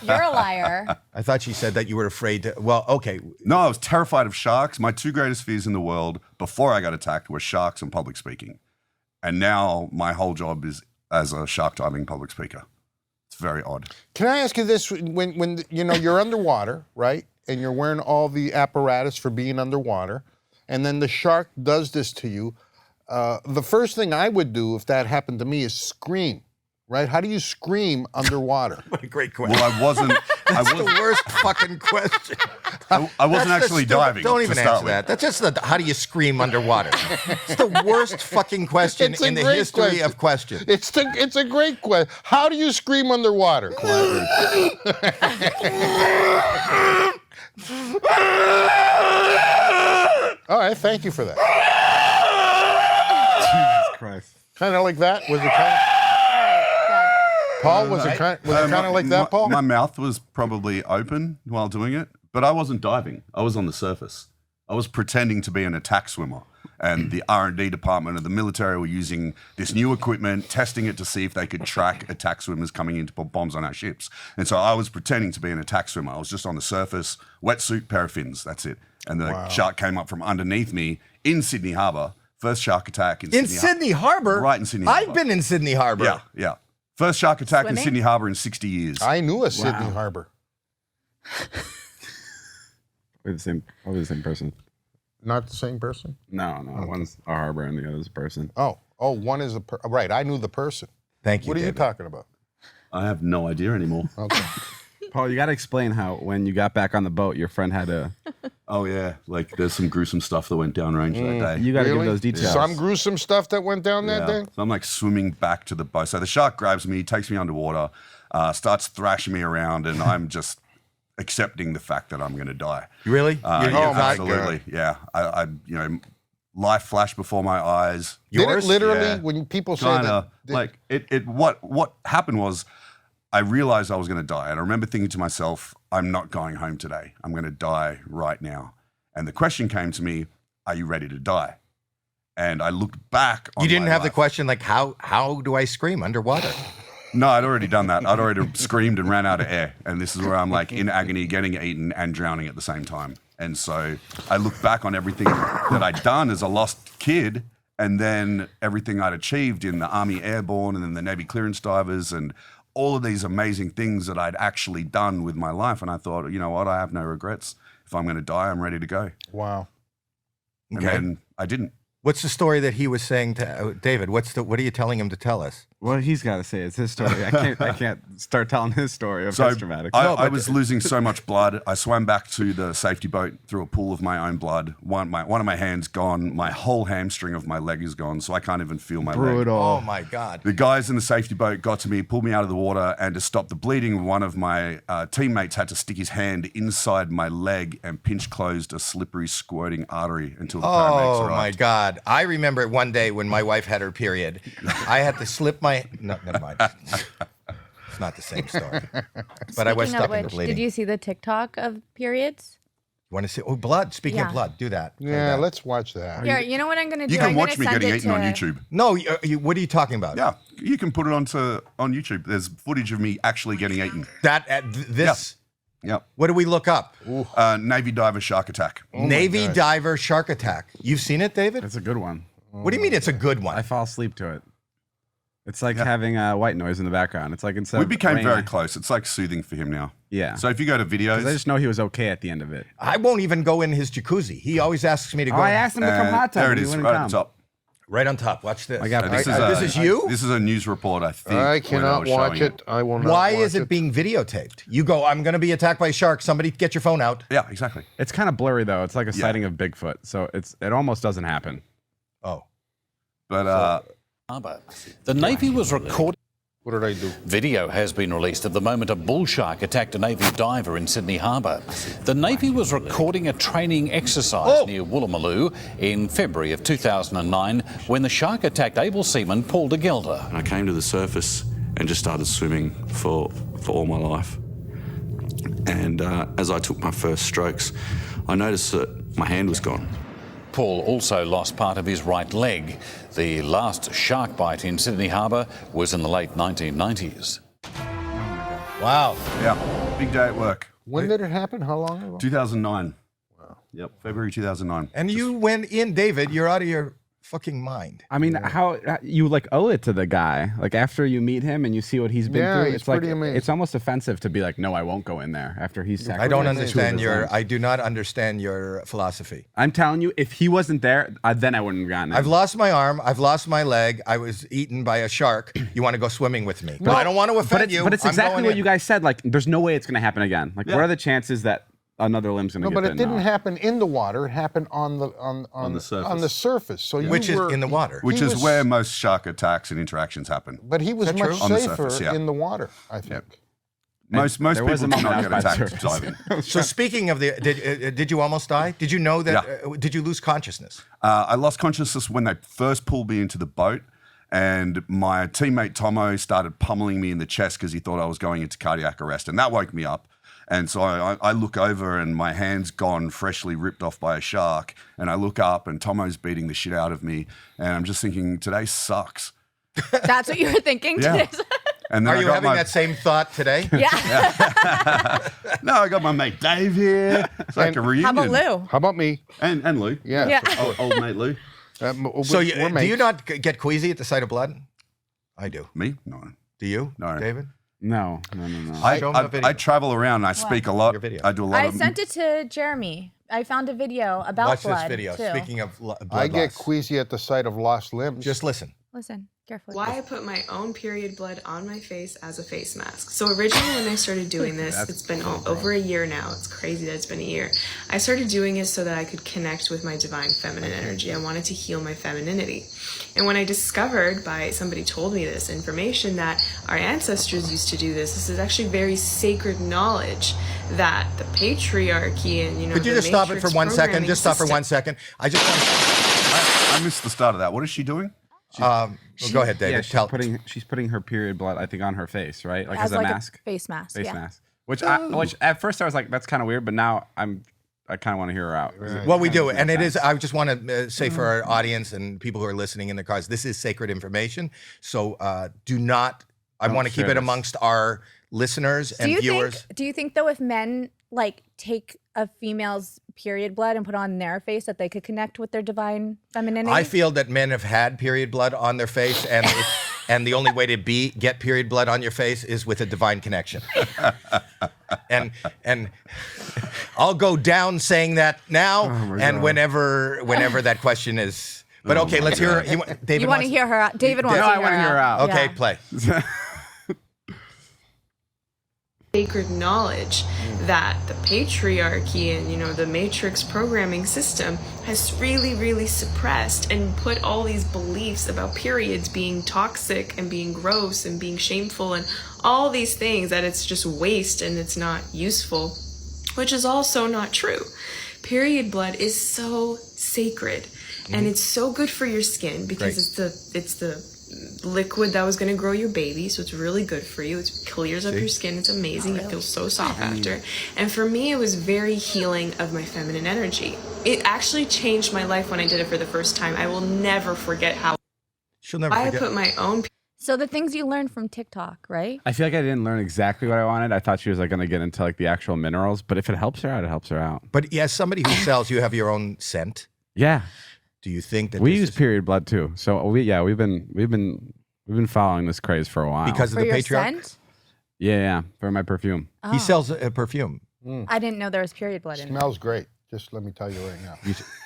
C: You're a liar.
B: I thought she said that you were afraid to. Well, okay.
F: No, I was terrified of sharks. My 2 greatest fears in the world before I got attacked were sharks and public speaking. And now my whole job is as a shark diving public speaker. It's very odd.
A: Can I ask you this? When you're underwater, right, and you're wearing all the apparatus for being underwater, and then the shark does this to you, the first thing I would do if that happened to me is scream. Right? How do you scream underwater?
B: What a great question.
F: Well, I wasn't.
B: That's the worst fucking question.
F: I wasn't
B: That's the
F: actually
B: stupid-
F: diving.
B: Don't
F: to
B: even
F: start
B: answer
F: with.
B: that. That's just the how do you scream underwater? It's the worst fucking question
A: It's a
B: in the
A: great
B: history
A: question.
B: of questions.
A: It's a great question. How do you scream underwater? All right, thank you for that.
G: Jesus Christ.
A: Kind of like that? Was it kind of... Paul, was it kind of like that, Paul?
F: My mouth was probably open while doing it, but I wasn't diving. I was on the surface. I was pretending to be an attack swimmer. And the R&D department of the military were using this new equipment, testing it to see if they could track attack swimmers coming in to put bombs on our ships. And so I was pretending to be an attack swimmer. I was just on the surface, wetsuit, pair of fins, that's it. And the shark came up from underneath me in Sydney Harbour. First shark attack in
B: Sydney Harbour?
F: Right in Sydney Harbour.
B: I've been in Sydney Harbour.
F: Yeah, yeah. First shark attack
C: Swimming?
F: in Sydney Harbour in 60 years.
A: I knew a Sydney Harbour.
G: We're probably the same person.
A: Not the same person?
G: No, one's a harbor and the other's a person.
A: Oh, one is right. I knew the person.
B: Thank you,
A: What are you
B: David.
A: talking about?
F: I have no idea anymore.
A: Okay.
G: Paul, you got to explain how when you got back on the boat, your friend had to.
F: Oh, yeah. Like, there's some gruesome stuff that went down range that day.
G: You got to
A: Really?
G: give those details.
A: Some gruesome stuff that went down that day?
F: So I'm like swimming back to the boat. So the shark grabs me, takes me underwater, starts thrashing me around, and I'm just accepting the fact that I'm going to die.
B: Really?
F: Yeah,
A: Oh, my
F: absolutely. Yeah. I life flashed before my eyes.
A: Did it literally,
F: Yeah.
A: when people say
F: Kinda,
A: that?
F: like what happened was I realized I was going to die. And I remember thinking to myself, I'm not going home today. I'm going to die right now. And the question came to me, are you ready to die? And I looked back on
B: You didn't
F: my
B: have the
F: life.
B: question like, how do I scream underwater?
F: No, I'd already done that. I'd already screamed and ran out of air. And this is where I'm like in agony, getting eaten and drowning at the same time. And so I look back on everything that I'd done as a lost kid, and then everything I'd achieved in the Army Airborne and then the Navy clearance divers and all of these amazing things that I'd actually done with my life. And I thought, you know what? I have no regrets. If I'm going to die, I'm ready to go.
A: Wow.
F: And
B: Okay.
F: then I didn't.
B: What's the story that he was saying to David? What are you telling him to tell us?
G: Well, he's got to say it's his story. I can't start telling his story if
F: So
G: it's dramatic.
F: I was losing so much blood. I swam back to the safety boat through a pool of my own blood. One of my hands gone. My whole hamstring of my leg is gone, so I can't even feel my leg.
G: Brutal.
B: Oh my God.
F: The guys in the safety boat got to me, pulled me out of the water, and to stop the bleeding, one of my teammates had to stick his hand inside my leg and pinch closed a slippery, squirting artery until the paramedics
B: Oh
F: arrived.
B: my God. I remember one day when my wife had her period, I had to slip my, no, never mind. It's not the same story. But I was
C: Speaking
B: stuck
C: of
B: in the
C: which,
B: bleeding.
C: did you see the TikTok of periods?
B: You want to see? Oh, blood. Speaking of
C: Yeah.
B: blood, do that.
A: Yeah, let's watch that.
C: Here, you know what I'm going to do?
F: You can
C: I'm
F: watch me
C: gonna send
F: getting
C: it
F: eaten on
C: to-
F: YouTube.
B: No, what are you talking about?
F: Yeah, you can put it on YouTube. There's footage of me actually getting eaten.
B: That, this,
F: Yep.
B: what do we look up?
F: Navy diver shark attack.
B: Navy diver shark attack. You've seen it, David?
G: It's a good one.
B: What do you mean it's a good one?
G: I fall asleep to it. It's like having white noise in the background. It's like instead
F: We
G: of
F: became
G: rain,
F: very close. It's like soothing for him now.
G: Yeah.
F: So if you go to
G: 'Cause I
F: videos,
G: just know he was okay at the end of it.
B: I won't even go in his jacuzzi. He always asks me to go.
G: Oh, I asked him to come hot tub.
F: there it
G: and he
F: is,
G: wouldn't
F: right
G: come.
F: at the top.
B: Right on top. Watch this.
G: I got
F: This
B: this is you?
F: This is a news report, I think.
A: I
F: when
A: cannot
F: was
A: watch
F: showing
A: it. I will not
B: Why
A: watch
B: is it being videotaped? You go, I'm going to be attacked by a shark. Somebody get your phone out.
F: Yeah, exactly.
G: It's kind of blurry though. It's like a sighting of Bigfoot, so it almost doesn't happen.
B: Oh.
F: But
H: Harbour. The Navy was recording.
A: What did I do?
H: Video has been released of the moment a bull shark attacked a Navy diver in Sydney Harbour. The Navy was recording a training exercise near Woolloomooloo in February of 2009 when the shark attacked able seaman Paul de Gelder.
I: I came to the surface and just started swimming for all my life. And as I took my first strokes, I noticed that my hand was gone.
H: Paul also lost part of his right leg. The last shark bite in Sydney Harbour was in the late 1990s.
B: Wow.
F: yeah, big day at work.
A: When did it happen? How long ago?
F: 2009. Wow. Yep, February 2009.
B: And you went in, David, you're out of your fucking mind.
G: I mean, how you like owe it to the guy? Like after you meet him and you see what he's been
A: Yeah,
G: through,
A: he's
G: it's like
A: pretty amazing.
G: it's almost offensive to be like, no, I won't go in there after he's.
B: I don't
G: sacrificed two of
B: understand
G: his limbs.
B: I do not understand your philosophy.
G: I'm telling you, if he wasn't there, then I wouldn't have gotten it.
B: I've lost my arm. I've lost my leg. I was eaten by a shark. You want to go swimming with me? But I don't want to offend you.
G: But it's
B: I'm
G: exactly
B: going
G: what
B: in.
G: you guys said. Like, there's no way it's going to happen again. Like, what are the chances that another limb's going to
A: No,
G: get
A: but it
G: bitten
A: didn't
G: off?
A: happen in the water. It happened on the
F: surface.
A: On the surface. So you
B: Which is
A: were,
B: in the water.
F: Which
A: He
F: is
A: was-
F: where most shark attacks and interactions happen.
A: But he was
B: that
A: much
B: true?
F: On the
A: safer
F: surface, yeah.
A: in the water, I think.
F: Most
G: there
F: people
G: was a
F: do
G: moment I
F: not
G: was
F: get
G: by the
F: attacked
G: surface.
F: diving.
B: So speaking of did you almost die? Did you know that?
F: Yeah.
B: Did you lose consciousness?
F: I lost consciousness when they first pulled me into the boat, and my teammate Tomo started pummeling me in the chest because he thought I was going into cardiac arrest, and that woke me up. And so I look over and my hand's gone freshly ripped off by a shark. And I look up and Tomo's beating the shit out of me. And I'm just thinking, today sucks.
C: That's what you were thinking
F: Yeah.
C: today.
F: And then
B: Are
F: I
B: you
F: got
B: having
F: my,
B: that same thought today?
C: Yeah.
F: No, I got my mate Dave here. It's like a reunion.
C: How about Lou?
A: How about me?
F: And Lou.
A: Yeah.
C: Yeah.
F: Old mate Lou.
B: So do you not get queasy at the sight of blood? I do.
F: Me? No.
B: Do you?
F: No.
B: David?
G: No.
B: Show 'em the video.
F: I travel around and I speak a lot.
B: Your video.
F: I do a lot
C: I
F: of...
C: sent it to Jeremy. I found a video about
B: Watch
C: blood.
B: this video.
C: Too.
B: Speaking of blood
A: I get
B: loss.
A: queasy at the sight of lost limbs.
B: Just listen.
C: Listen carefully.
J: Why I put my own period blood on my face as a face mask. So originally when I started doing this, it's been over a year now. It's crazy that it's been a year. I started doing it so that I could connect with my divine feminine energy. I wanted to heal my femininity. And when I discovered somebody told me this information that our ancestors used to do this is actually very sacred knowledge that the patriarchy and,
B: Could you
J: the
B: just stop it for
J: matrix
B: 1 second?
J: programming
B: Just stop for
J: system-
B: 1 second. I just want
F: I missed the start of that. What is she doing?
B: well, go ahead, David.
G: Yeah, she's putting her period blood, I think, on her face, right? Like as a
C: like
G: mask.
C: a face mask.
G: Face
C: yeah.
G: mask. Which at first I was like, that's kind of weird, but now I kind of want to hear her out.
B: Well, we do, and it is. I just want to say for our audience and people who are listening in their cars, this is sacred information. So do not. I want to keep
G: share
B: it
G: this.
B: amongst our listeners and viewers.
C: Do you think though, if men like take a female's period blood and put on their face, that they could connect with their divine femininity?
B: I feel that men have had period blood on their face, and and the only way to get period blood on your face is with a divine connection. and I'll go down saying that now, and whenever that question is. But okay, let's hear. David,
C: you want to hear her out? David wants
G: No,
C: to
G: I want to hear her out.
B: Okay,
C: Yeah.
B: play.
J: Sacred knowledge that the patriarchy and the matrix programming system has really suppressed and put all these beliefs about periods being toxic and being gross and being shameful and all these things, that it's just waste and it's not useful, which is also not true. Period blood is so sacred and it's so good for your skin because it's the liquid that was going to grow your baby, so it's really good for you. It clears up your skin. It's amazing. It feels so soft after. And for me, it was very healing of my feminine energy. It actually changed my life when I did it for the first time. I will never forget how
B: She'll never
J: I
B: forget.
J: put my own
C: So the things you learned from TikTok, right?
G: I feel like I didn't learn exactly what I wanted. I thought she was like going to get into like the actual minerals, but if it helps her out, it helps her out.
B: But as somebody who sells, you have your own scent.
G: Yeah,
B: Do you think that
G: we
B: this
G: use
B: is
G: period blood too. So we've been following this craze for a while
B: because of
C: For
B: the
C: your
B: patriarch?
C: scent?
G: Yeah, for my perfume.
B: He sells a perfume.
C: I didn't know there was period blood in it.
A: Smells great. Just let me tell you right now.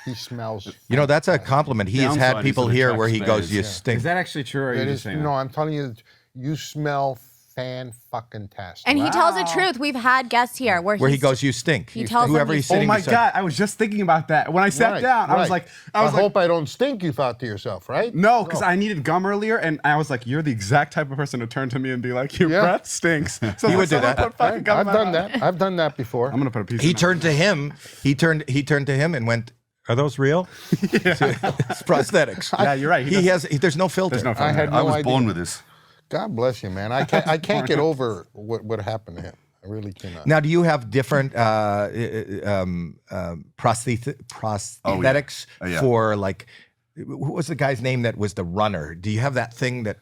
A: He smells.
B: You know, that's a compliment. He has
F: Downside
B: had
F: is
B: people
F: that it
B: here
F: attracts
B: where he goes,
F: bears,
B: you
F: yeah.
B: stink.
G: Is that actually true, or are you
A: It
G: just
A: is,
G: saying
A: no,
G: that?
A: I'm telling you, you smell fan-fucking-tastic.
C: And he tells the truth. We've had guests here where
B: Where he
C: he's-
B: goes, you stink.
C: He tells them
B: Whoever
C: he
B: he's
C: stinks.
G: Oh
B: sitting
G: my
B: beside.
G: God, I was just thinking about that. When I sat
A: Right,
G: down, I was
A: right.
G: like,
A: I hope I don't stink, you thought to yourself, right?
G: no, because I needed gum earlier, and I was like, you're the exact type of person to turn to me and be like, your
A: Yeah.
G: breath stinks. So
B: You would do
G: someone
B: that.
G: put fucking gum in
A: I've
G: my
A: done
G: mouth.
A: that. I've done that before.
G: I'm gonna put a piece.
B: He
G: in my
B: turned to him. He turned to him and went, "Are those real?" It's prosthetics.
G: Yeah, you're right.
B: There's no filter.
G: There's no
A: I had
G: filter.
A: no
F: I was
A: idea.
F: born with this.
A: God bless you, man. I can't get over what happened to him. I really cannot.
B: Now, do you have different prosthetics
F: Oh, yeah.
B: for like? What was the guy's name that was the runner? Do you have that thing that?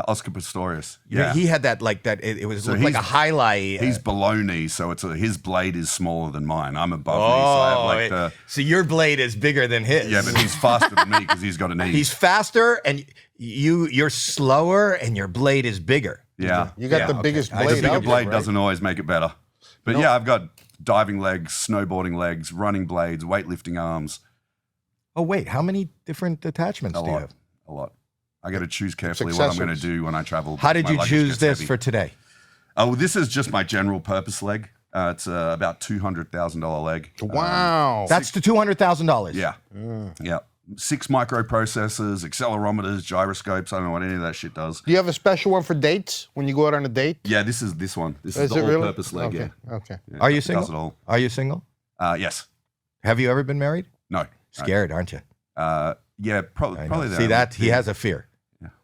F: Oscar Pistorius. Yeah.
B: He had that like that. It was
F: So
B: looked like a
F: he's-
B: highlight.
F: He's below knee, so his blade is smaller than mine. I'm above knee, so I have like the...
B: so your blade is bigger than his.
F: Yeah, but he's faster than me because he's got a knee.
B: He's faster, and you're slower, and your blade is bigger.
F: yeah.
A: You got
B: Yeah,
A: the
B: okay.
A: biggest
B: I
A: blade
B: just
F: The bigger
A: out
F: blade
A: there, right?
F: doesn't always make it better. But yeah, I've got diving legs, snowboarding legs, running blades, weightlifting arms.
B: Oh wait, how many different attachments
F: A
B: do you
F: lot.
B: have?
F: A lot. I got to choose carefully what I'm going to
A: accessories.
F: do when I travel.
B: How did
F: My
B: you
F: luggage
B: choose
F: gets
B: this
F: heavy.
B: for today?
F: Oh, this is just my general purpose leg. It's about $200,000 leg.
A: Wow.
B: That's the $200,000.
F: Yeah. Yeah. 6 microprocessors, accelerometers, gyroscopes. I don't know what any of that shit does.
A: Do you have a special one for dates when you go out on a date?
F: Yeah, this is this one. This
A: Is
F: is the
A: it really?
F: all-purpose leg.
A: Okay.
F: Yeah.
A: Okay.
F: Yeah,
B: Are you
F: it does it
B: single?
F: all.
B: Are you single?
F: Yes.
B: Have you ever been married?
F: No.
B: Scared, aren't you?
F: Yeah, probably.
B: I know.
F: Probably
B: See that he has a fear.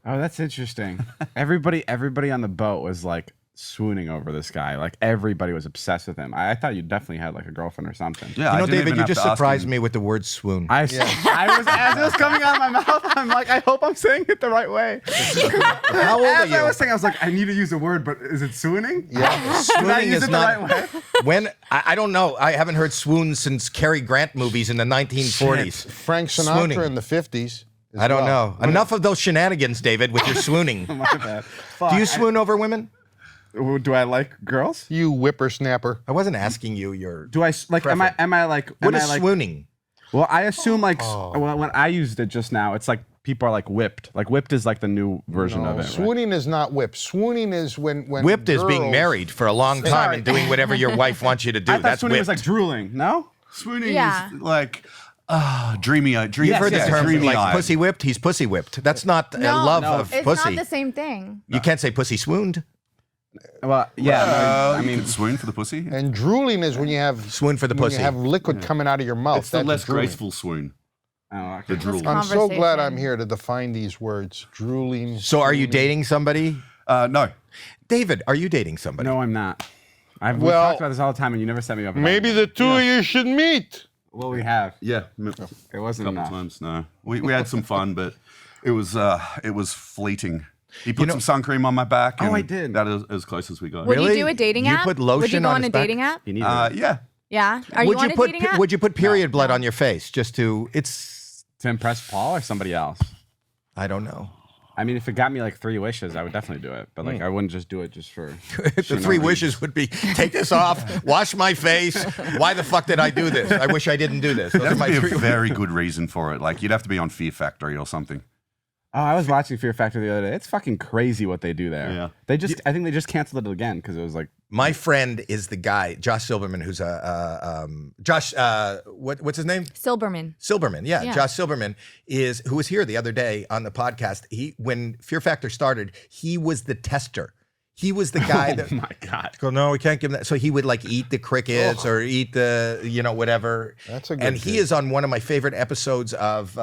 G: Oh, that's interesting. Everybody on the boat was like swooning over this guy. Like everybody was obsessed with him. I thought you definitely had like a girlfriend or something.
F: Yeah,
B: You
F: I
B: know,
F: didn't
B: David,
F: even
B: you
F: have
B: just
F: to ask
B: surprised
F: him.
B: me with the word swoon.
G: I was as it was coming out of my mouth. I'm like, I hope I'm saying it the right way.
B: How old are
G: As I
B: you?
G: was saying, I was like, I need to use a word, but is it swooning?
A: Yeah.
G: Did I
B: Swooning
G: use
B: is
G: it the
B: not.
G: right way?
B: When I don't know. I haven't heard swoon since Cary Grant movies in the 1940s.
A: Frank Sinatra
B: Swooning.
A: in the 50s.
B: I don't know. Enough of those shenanigans, David, with your swooning.
G: My bad.
B: Do you swoon over women?
G: Do I like girls?
A: You whippersnapper.
B: I wasn't asking you your.
G: Do I like? Am I like?
B: What
G: am
B: is
G: I like?
B: swooning?
G: Well, I assume like well, when I used it just now, it's like people are like whipped. Like whipped is like the new version of it. Right?
A: Swooning is not whip. Swooning is when
B: Whipped is being
A: girls-
B: married for a long time
G: Sorry.
B: and doing whatever your wife wants you to do.
G: I thought
B: That's
G: swooning
B: whipped.
G: was like drooling. No.
F: Swooning
C: Yeah.
F: is like dreamy.
B: You've heard the
G: yes,
B: term
F: dreamy
B: like
F: eyed.
B: pussy whipped. He's pussy whipped. That's not love of
C: it's
B: pussy.
C: not the same thing.
B: You can't say pussy swooned.
G: Well, yeah.
F: I
G: I mean,
F: could swoon for the pussy.
A: And drooling is when you have
B: Swoon for the
A: when
B: pussy.
A: you have liquid coming out of your mouth.
F: It's the
A: That's
F: less
A: drooling.
F: graceful swoon.
G: oh,
F: The
G: okay.
F: drool.
A: I'm so glad I'm
C: Conversation.
A: here to define these words. Drooling.
B: So are you
A: swooning.
B: dating somebody?
F: No.
B: David, are you dating somebody?
G: No, I'm not. We
A: Well,
G: talked about this all the time, and you never set me up. with
A: Maybe
G: anything.
A: the two of you should meet.
G: Well, we have.
F: Yeah.
G: It wasn't
F: couple
G: enough.
F: times. No, we had some fun, but it was fleeting. He put some sun cream on my back.
G: Oh,
F: and
G: I did.
F: That is as close as we got.
C: Would
B: Really?
C: you do a dating
B: You
C: app?
B: put
C: Would you
B: lotion
C: go
B: on
C: on
B: his
C: a
B: back?
C: dating app?
G: You need
F: Yeah.
C: Yeah. Are
B: Would
C: you on
B: you
C: a
B: put
C: dating app?
B: would you put period blood on your face just to? It's
G: to impress Paul or somebody else.
B: I don't know.
G: I mean, if it got me like 3 wishes, I would definitely do it. But like, I wouldn't just do it just for.
B: The 3 wishes would be take this off, wash my face. Why the fuck did I do this? I wish I didn't do this. Those are
F: That'd
B: my
F: be a
B: 3
F: very good reason for it. Like you'd have to be on Fear Factory or something.
G: Oh, I was watching Fear Factor the other day. It's fucking crazy what they do there.
F: Yeah.
G: I think they just canceled it again because it was like.
B: My friend is the guy, Josh Silverman, who's what's his name?
C: Silberman.
B: Silberman, yeah.
C: Yeah.
B: Josh Silberman who was here the other day on the podcast. When Fear Factor started, he was the tester. He was the guy that.
G: Oh my god.
B: Go, no, we can't give him that. So he would like eat the crickets or eat the, whatever.
A: That's a good
B: And he
A: gig.
B: is on one of my favorite episodes of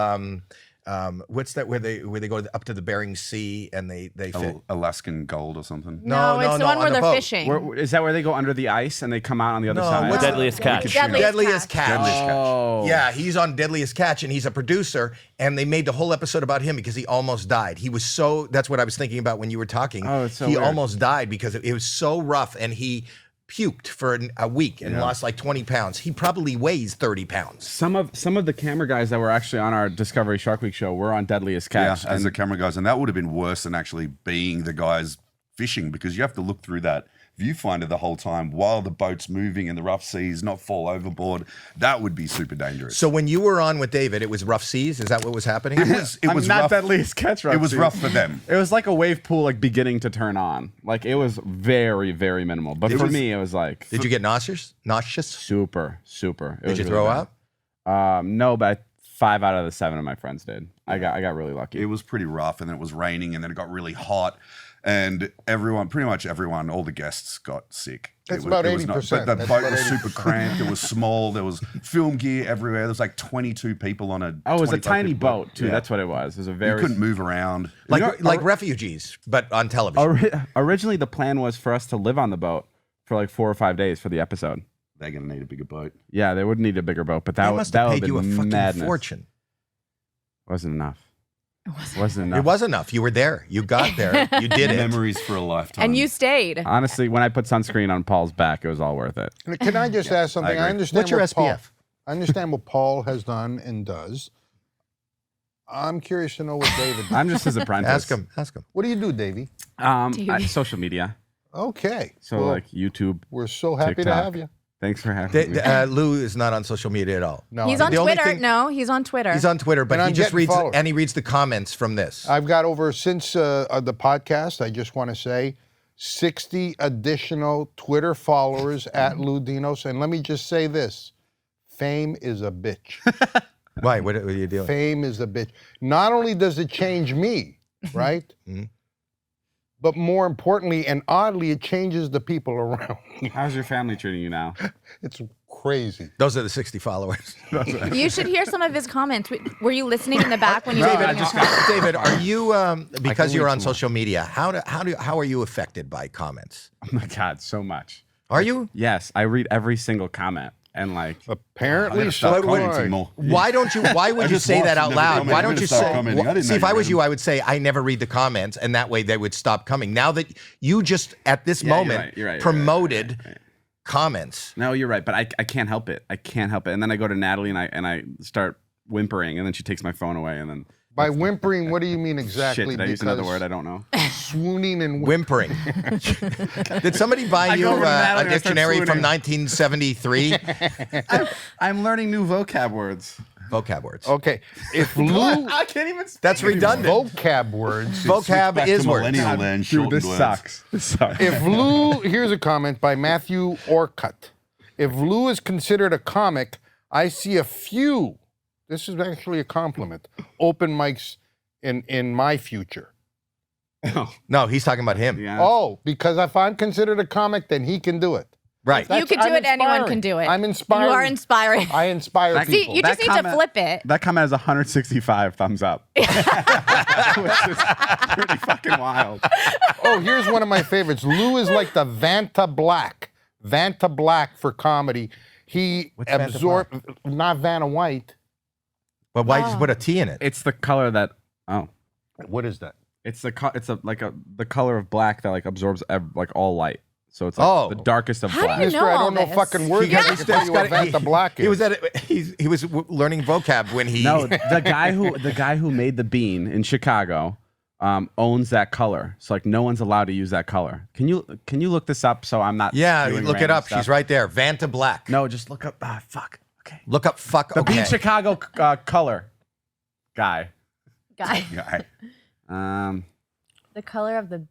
B: what's that where they go up to the Bering Sea and they fit.
F: Alaskan gold or something.
B: No,
C: it's
B: no,
C: the one
B: on
C: where
B: the
C: they're
B: boat.
C: fishing.
G: Is that where they go under the ice and they come out on the other
B: No,
G: side?
B: what's
K: Deadliest Catch.
B: Deadliest Catch.
F: Deadliest Catch.
G: Oh.
B: Yeah, he's on Deadliest Catch and he's a producer and they made the whole episode about him because he almost died. He was that's what I was thinking about when you were talking.
G: Oh, it's so
B: he
G: weird.
B: almost died because it was so rough and he puked for a week and lost like 20 pounds. He probably weighs 30 pounds.
G: Some of the camera guys that were actually on our Discovery Shark Week show were on Deadliest Catch.
F: Yeah, as
G: and
F: the camera guys, and that would have been worse than actually being the guys fishing because you have to look through that viewfinder the whole time while the boat's moving in the rough seas, not fall overboard. That would be super dangerous.
B: So when you were on with David, it was rough seas? Is that what was happening?
F: it was
G: not
F: rough.
G: Deadliest Catch.
F: It was
G: too.
F: rough for them.
G: It was like a wave pool, like beginning to turn on. Like it was very, very minimal. But for me, it was like
B: Did you get nauseous?
G: super, super. It
B: Did
G: was
B: you
G: really
B: throw
G: bad.
B: up?
G: No, but 5 out of the 7 of my friends did. I got really lucky.
F: It was pretty rough, and then it was raining, and then it got really hot, and pretty much everyone, all the guests got sick.
A: That's about
F: it was not-
A: 80%.
F: But the
A: That's
F: boat
A: about
F: was
A: 80%.
F: super cramped. It was small. There was film gear everywhere. There was like 22 people on a.
G: Oh, it was a
F: 25
G: tiny
F: people
G: boat too.
F: Yeah.
G: That's what it was. It was a
F: You
G: very.
F: couldn't move around.
B: Like refugees, but on television.
G: Originally, the plan was for us to live on the boat for like 4 or 5 days for the episode.
F: They're gonna need a bigger boat.
G: Yeah, they would need a bigger boat, but
B: They
G: that
B: must
G: that
B: have
G: would
B: paid you a
G: been
B: fucking
G: madness.
B: fortune.
G: Wasn't enough. Wasn't enough.
B: It was enough. You were there. You got there. You did it.
F: Memories for a lifetime.
C: And you stayed.
G: Honestly, when I put sunscreen on Paul's back, it was all worth it.
A: Can I just ask something?
F: agree.
A: I understand
B: What's your
A: what Paul,
B: SPF?
A: I understand what Paul has done and does. I'm curious to know what David.
G: I'm just his apprentice.
B: Ask him. Ask him.
A: What do you do, Davey?
G: Social media.
A: Okay.
G: So
A: Well,
G: like YouTube.
A: we're so happy to
G: TikTok.
A: have you.
G: Thanks for having me.
B: Lou is not on social media at all.
A: No,
C: He's
A: I-
C: on
B: The only
C: Twitter.
B: thing-
C: No, he's on Twitter.
B: He's on Twitter, but
A: And
B: he
A: I'm
B: just
A: getting
B: reads
A: followers.
B: and he reads the comments from this.
A: I've got over since the podcast. I just want to say, 60 additional Twitter followers at Lou Dinos, and let me just say this: fame is a bitch.
B: Why? What are you doing?
A: Fame is a bitch. Not only does it change me, right? But more importantly and oddly, it changes the people around me.
G: How's your family treating you now?
A: It's crazy.
B: Those are the 60 followers.
C: You should hear some of his comments. Were you listening in the back when you were
B: David,
C: reading his
B: David, are you because you're
G: read
B: on
G: some more.
B: social media? How are you affected by comments?
G: Oh my God, so much.
B: Are you?
G: Yes, I read every single comment and like.
A: Apparently,
F: Start
A: so
F: commenting
A: do I.
F: more.
B: Why don't you? Why would
F: I
B: you
F: just
B: say
F: watched
B: that
F: and
B: out
F: never
B: loud?
F: commented.
B: Why
F: I'm
B: don't
F: gonna
B: you
F: start
B: say?
F: commenting. I didn't
B: See,
F: know
B: if
F: you
B: I
F: were
B: was you,
F: doing
B: I would say I never read the comments, and that way they would stop coming. Now that you just at this
G: Yeah, you're
B: moment
G: right, you're right,
B: promoted
G: right.
B: comments.
G: No, you're right, but I can't help it. I can't help it. And then I go to Natalie and I start whimpering, and then she takes my phone away, and then
A: By whimpering, what do you mean exactly?
G: shit. Did I use another word? I don't know.
A: Swooning and whimpering.
B: Whimpering. Did somebody buy
G: I
B: you
G: go over to Natalie
B: a
G: and I start
B: dictionary from
G: swooning.
B: 1973?
G: I'm learning new vocab words.
B: Vocab words.
A: Okay, if Lou,
G: I can't even speak.
B: That's redundant.
A: vocab words.
B: Vocab
F: Back
B: is
F: to
B: words.
F: millennial land,
G: Dude,
F: shortened
G: this
F: words.
G: sucks. This sucks.
A: If Lou, here's a comment by Matthew Orcutt. If Lou is considered a comic, I see a few. This is actually a compliment. Open mics in my future.
B: No, he's talking about him.
G: Yeah.
A: Oh, because if I'm considered a comic, then he can do it.
B: Right.
C: You could do
A: I'm
C: it. Anyone
A: inspiring.
C: can do it.
A: I'm inspiring.
C: You are inspiring.
A: I inspire
C: See,
A: people.
C: you just
G: That
C: need to
G: comment-
C: flip it.
G: That comment has 165 thumbs up. Which is pretty fucking wild.
A: Oh, here's one of my favorites. Lou is like the Vanta Black. Vanta Black for comedy. He
B: What's Vanta
A: absorbed, not Vanna White.
B: But why just put a T in it?
G: It's the color that. Oh,
A: What is that?
G: it's the the color of black that like absorbs like all light. So it's like the darkest of
C: How do
G: black.
C: you
A: Mister,
C: know
A: I
C: all
A: don't know
C: this?
A: fucking words. I can tell you what Vanta Black is.
B: He was he was learning vocab when he.
G: No, the guy who made the bean in Chicago owns that color. So like no one's allowed to use that color. Can you look this up so I'm not?
B: Yeah,
G: doing
B: look it
G: random
B: up.
G: stuff?
B: She's right there. Vanta Black.
G: No, just look up. Fuck. Okay.
B: Look up fuck.
G: The
B: okay.
G: bean Chicago color guy.
C: Guy.
G: Guy.
C: The color of the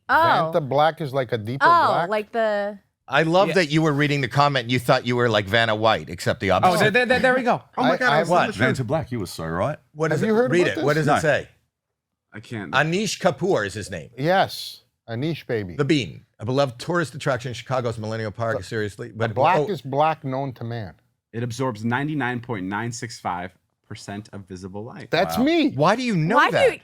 C: oh.
A: Vanta Black is like a deeper
C: Oh,
A: black.
C: like the
B: I love that you were reading the comment and you thought you were like Vanna White, except the
G: Oh,
B: opposite.
G: there we go. Oh my God.
A: I-
G: I was
B: what?
G: listening.
F: Vanta Black, you were so right.
B: What
A: Have
B: is
A: you
B: it?
A: heard
B: Read
A: about
B: it.
A: this?
B: What does
F: No.
B: it say?
G: I can't.
B: Anish Kapoor is his name.
A: Yes, Anish baby.
B: The Bean, a beloved tourist attraction in Chicago's Millennial Park. Seriously, but
A: Blackest black known to man.
G: It absorbs 99.965% of visible light.
A: That's me.
B: Why do you know
C: why
B: that?
C: do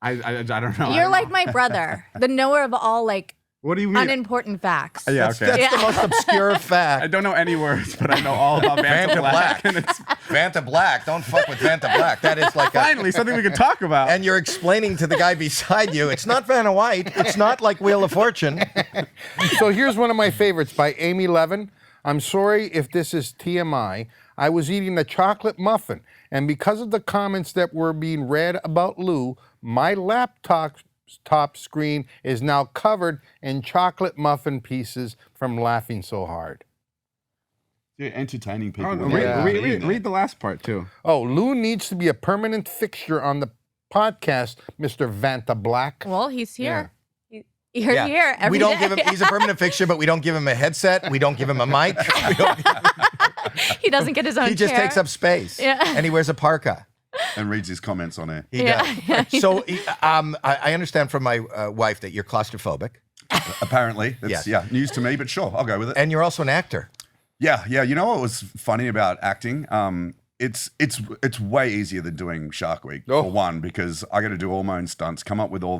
G: I don't know.
C: you're like my brother, the knower of all like
G: What do you mean?
C: unimportant facts.
G: Yeah,
B: That's,
G: okay.
B: that's the
C: Yeah.
B: most obscure
G: I
B: fact.
G: don't know any words, but I know all about Vanta
B: Vanta
G: Black.
B: Black.
G: And it's
B: Vanta Black. Don't fuck with Vanta Black. That is like
G: finally something we can talk about.
B: And you're explaining to the guy beside you, it's not Vanna White. It's not like Wheel of Fortune.
A: So here's one of my favorites by Amy Levin. I'm sorry if this is TMI. I was eating a chocolate muffin, and because of the comments that were being read about Lou, my laptop top screen is now covered in chocolate muffin pieces from laughing so hard.
F: Yeah, entertaining people.
G: Oh, no,
F: with
A: Yeah.
G: read the last part too.
A: Oh, Lou needs to be a permanent fixture on the podcast, Mr. Vanta Black.
C: Well, he's here. You're here every
B: we don't
C: day.
B: give him. He's a permanent fixture, but we don't give him a headset. We don't give him a mic. We don't,
C: He doesn't get his own
B: he just
C: chair.
B: takes up space.
C: Yeah.
B: And he wears a parka.
F: And reads his comments on air.
B: He
C: Yeah.
B: does. So I understand from my wife that you're claustrophobic,
F: Apparently. It's,
B: Yes.
F: news to me, but sure, I'll go with it.
B: and you're also an actor.
F: Yeah. You know what was funny about acting? It's way easier than doing Shark Week,
A: Oh.
F: for one, because I got to do all my own stunts, come up with all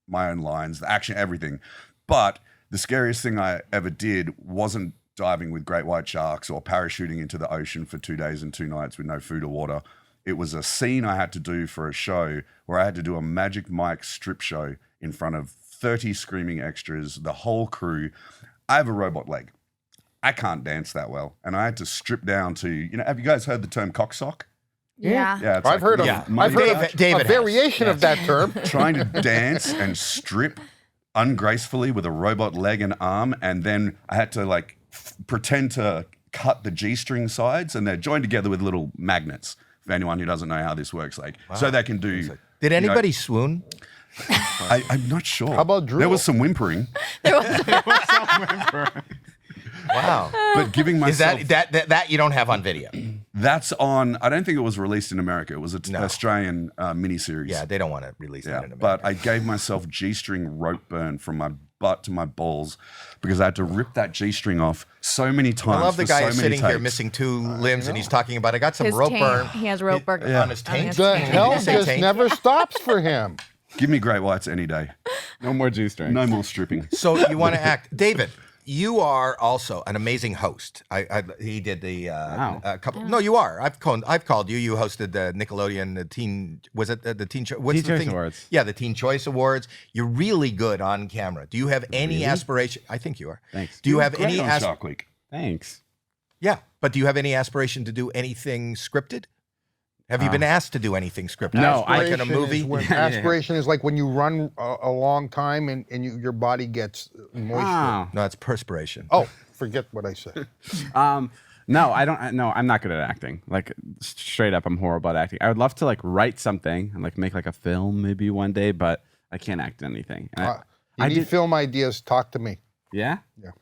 F: my own lines, the action, everything. But the scariest thing I ever did wasn't diving with great white sharks or parachuting into the ocean for 2 days and 2 nights with no food or water. It was a scene I had to do for a show where I had to do a Magic Mike strip show in front of 30 screaming extras, the whole crew. I have a robot leg. I can't dance that well. And I had to strip down to, have you guys heard the term cocksock?
C: Yeah.
F: Yeah, it's
A: I've heard of
B: Yeah.
A: I've heard of
B: David
A: a
B: has.
A: variation of that term.
F: trying to dance and strip ungracefully with a robot leg and arm, and then I had to pretend to cut the G-string sides, and they're joined together with little magnets. For anyone who doesn't know how this works, so they can do.
B: Did anybody swoon?
F: I'm not sure.
A: How about Drew?
F: There was some whimpering,
B: Wow.
F: but giving
B: Is
F: myself
B: that you don't have on video?
F: that's on. I don't think it was released in America. It was an
B: No.
F: Australian miniseries.
B: Yeah, they don't want to release that
F: Yeah,
B: in America.
F: but I gave myself G-string rope burn from my butt to my balls because I had to rip that G-string off so many times.
B: I love the
F: for
B: guy
F: so
B: is
F: many
B: sitting here
F: takes.
B: missing 2 limbs, and he's talking about, I got some
C: His
B: rope
C: taint.
B: burn.
C: He has rope burn
B: on his taint.
A: The
C: taint.
A: hell
B: Did you say
A: just
B: taint?
A: never stops for him.
F: Give me great whites any day.
G: No more G-strings.
F: No more stripping.
B: So you want to act, David? You are also an amazing host. He did the couple. No, you are. I've called you. You hosted the Nickelodeon the Teen. Was it the Teen? What's
G: Teen
B: the
G: Choice
B: thing?
G: Awards.
B: Yeah, the Teen Choice Awards. You're really good on camera. Do you have any aspiration? I think you are.
G: Thanks.
B: Do you have
F: Great
B: any?
F: on Shark Week.
G: Thanks.
B: Yeah, but do you have any aspiration to do anything scripted? Have you been asked to do anything scripted?
G: No,
B: like in a
A: Aspiration
B: movie.
A: is when- aspiration is like when you run a long time and your body gets moisture.
G: Wow.
B: No, it's perspiration.
A: Oh, forget what I said.
G: No, I don't. No, I'm not good at acting. Like straight up, I'm horrible at acting. I would love to like write something and like make like a film maybe one day, but I can't act in anything. And
A: You need film ideas, talk to me.
G: Yeah.
A: Yeah.